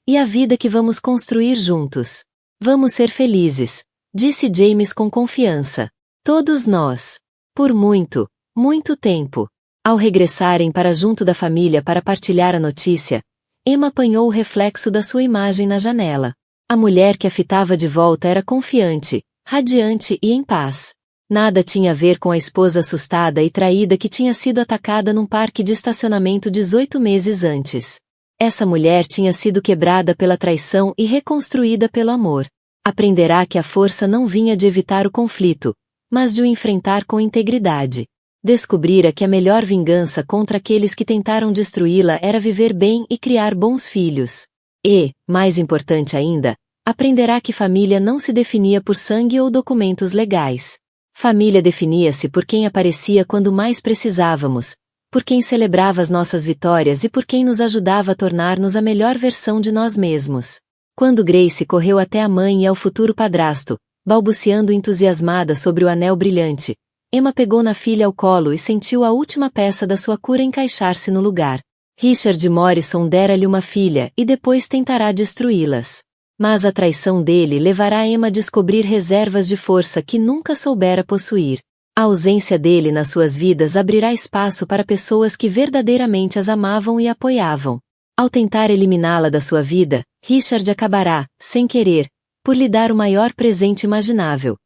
E a vida que vamos construir juntos. Vamos ser felizes, disse James com confiança. Todos nós. Por muito, muito tempo. Ao regressarem para junto da família para partilhar a notícia, Emma apanhou o reflexo da sua imagem na janela. A mulher que a fitava de volta era confiante, radiante e em paz. Nada tinha a ver com a esposa assustada e traída que tinha sido atacada num parque de estacionamento 18 meses antes. Essa mulher tinha sido quebrada pela traição e reconstruída pelo amor. Aprenderá que a força não vinha de evitar o conflito, mas de o enfrentar com integridade. Descobrira que a melhor vingança contra aqueles que tentaram destruí-la era viver bem e criar bons filhos. E, mais importante ainda, aprenderá que família não se definia por sangue ou documentos legais. Família definia-se por quem aparecia quando mais precisávamos, por quem celebrava as nossas vitórias e por quem nos ajudava a tornar-nos a melhor versão de nós mesmos. Quando Grace correu até a mãe e ao futuro padrasto, balbuciando entusiasmada sobre o anel brilhante, Emma pegou na filha ao colo e sentiu a última peça da sua cura encaixar-se no lugar. Richard Morrison dera-lhe uma filha e depois tentará destruí-las. Mas a traição dele levará Emma a descobrir reservas de força que nunca soubera possuir. A ausência dele nas suas vidas abrirá espaço para pessoas que verdadeiramente as amavam e apoiavam. Ao tentar eliminá-la da sua vida, Richard acabará, sem querer, por lhe dar o maior presente imaginável.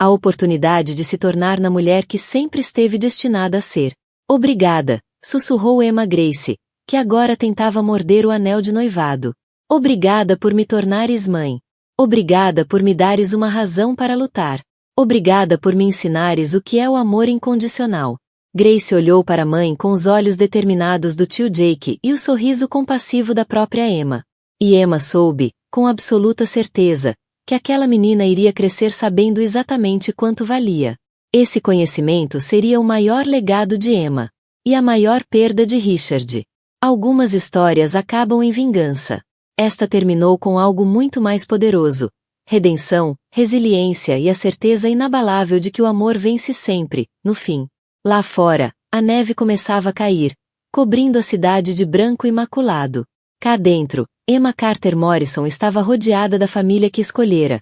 A oportunidade de se tornar na mulher que sempre esteve destinada a ser. Obrigada, sussurrou Emma Grace, que agora tentava morder o anel de noivado. Obrigada por me tornares mãe. Obrigada por me dares uma razão para lutar. Obrigada por me ensinares o que é o amor incondicional. Grace olhou para a mãe com os olhos determinados do tio Jake e o sorriso compassivo da própria Emma. E Emma soube, com absoluta certeza, que aquela menina iria crescer sabendo exatamente quanto valia. Esse conhecimento seria o maior legado de Emma. E a maior perda de Richard. Algumas histórias acabam em vingança. Esta terminou com algo muito mais poderoso. Redenção, resiliência e a certeza inabalável de que o amor vence sempre, no fim. Lá fora, a neve começava a cair, cobrindo a cidade de branco imaculado. Cá dentro, Emma Carter Morrison estava rodeada da família que escolhera.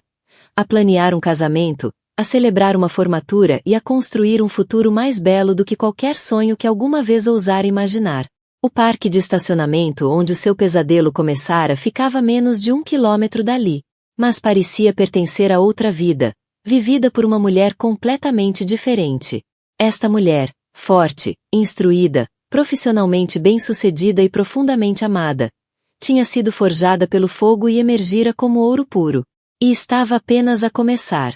A planear um casamento, a celebrar uma formatura e a construir um futuro mais belo do que qualquer sonho que alguma vez ousara imaginar. O parque de estacionamento onde o seu pesadelo começara ficava a menos de 1 quilômetro dali, mas parecia pertencer a outra vida, vivida por uma mulher completamente diferente. Esta mulher, forte, instruída, profissionalmente bem-sucedida e profundamente amada, tinha sido forjada pelo fogo e emergira como ouro puro. E estava apenas a começar.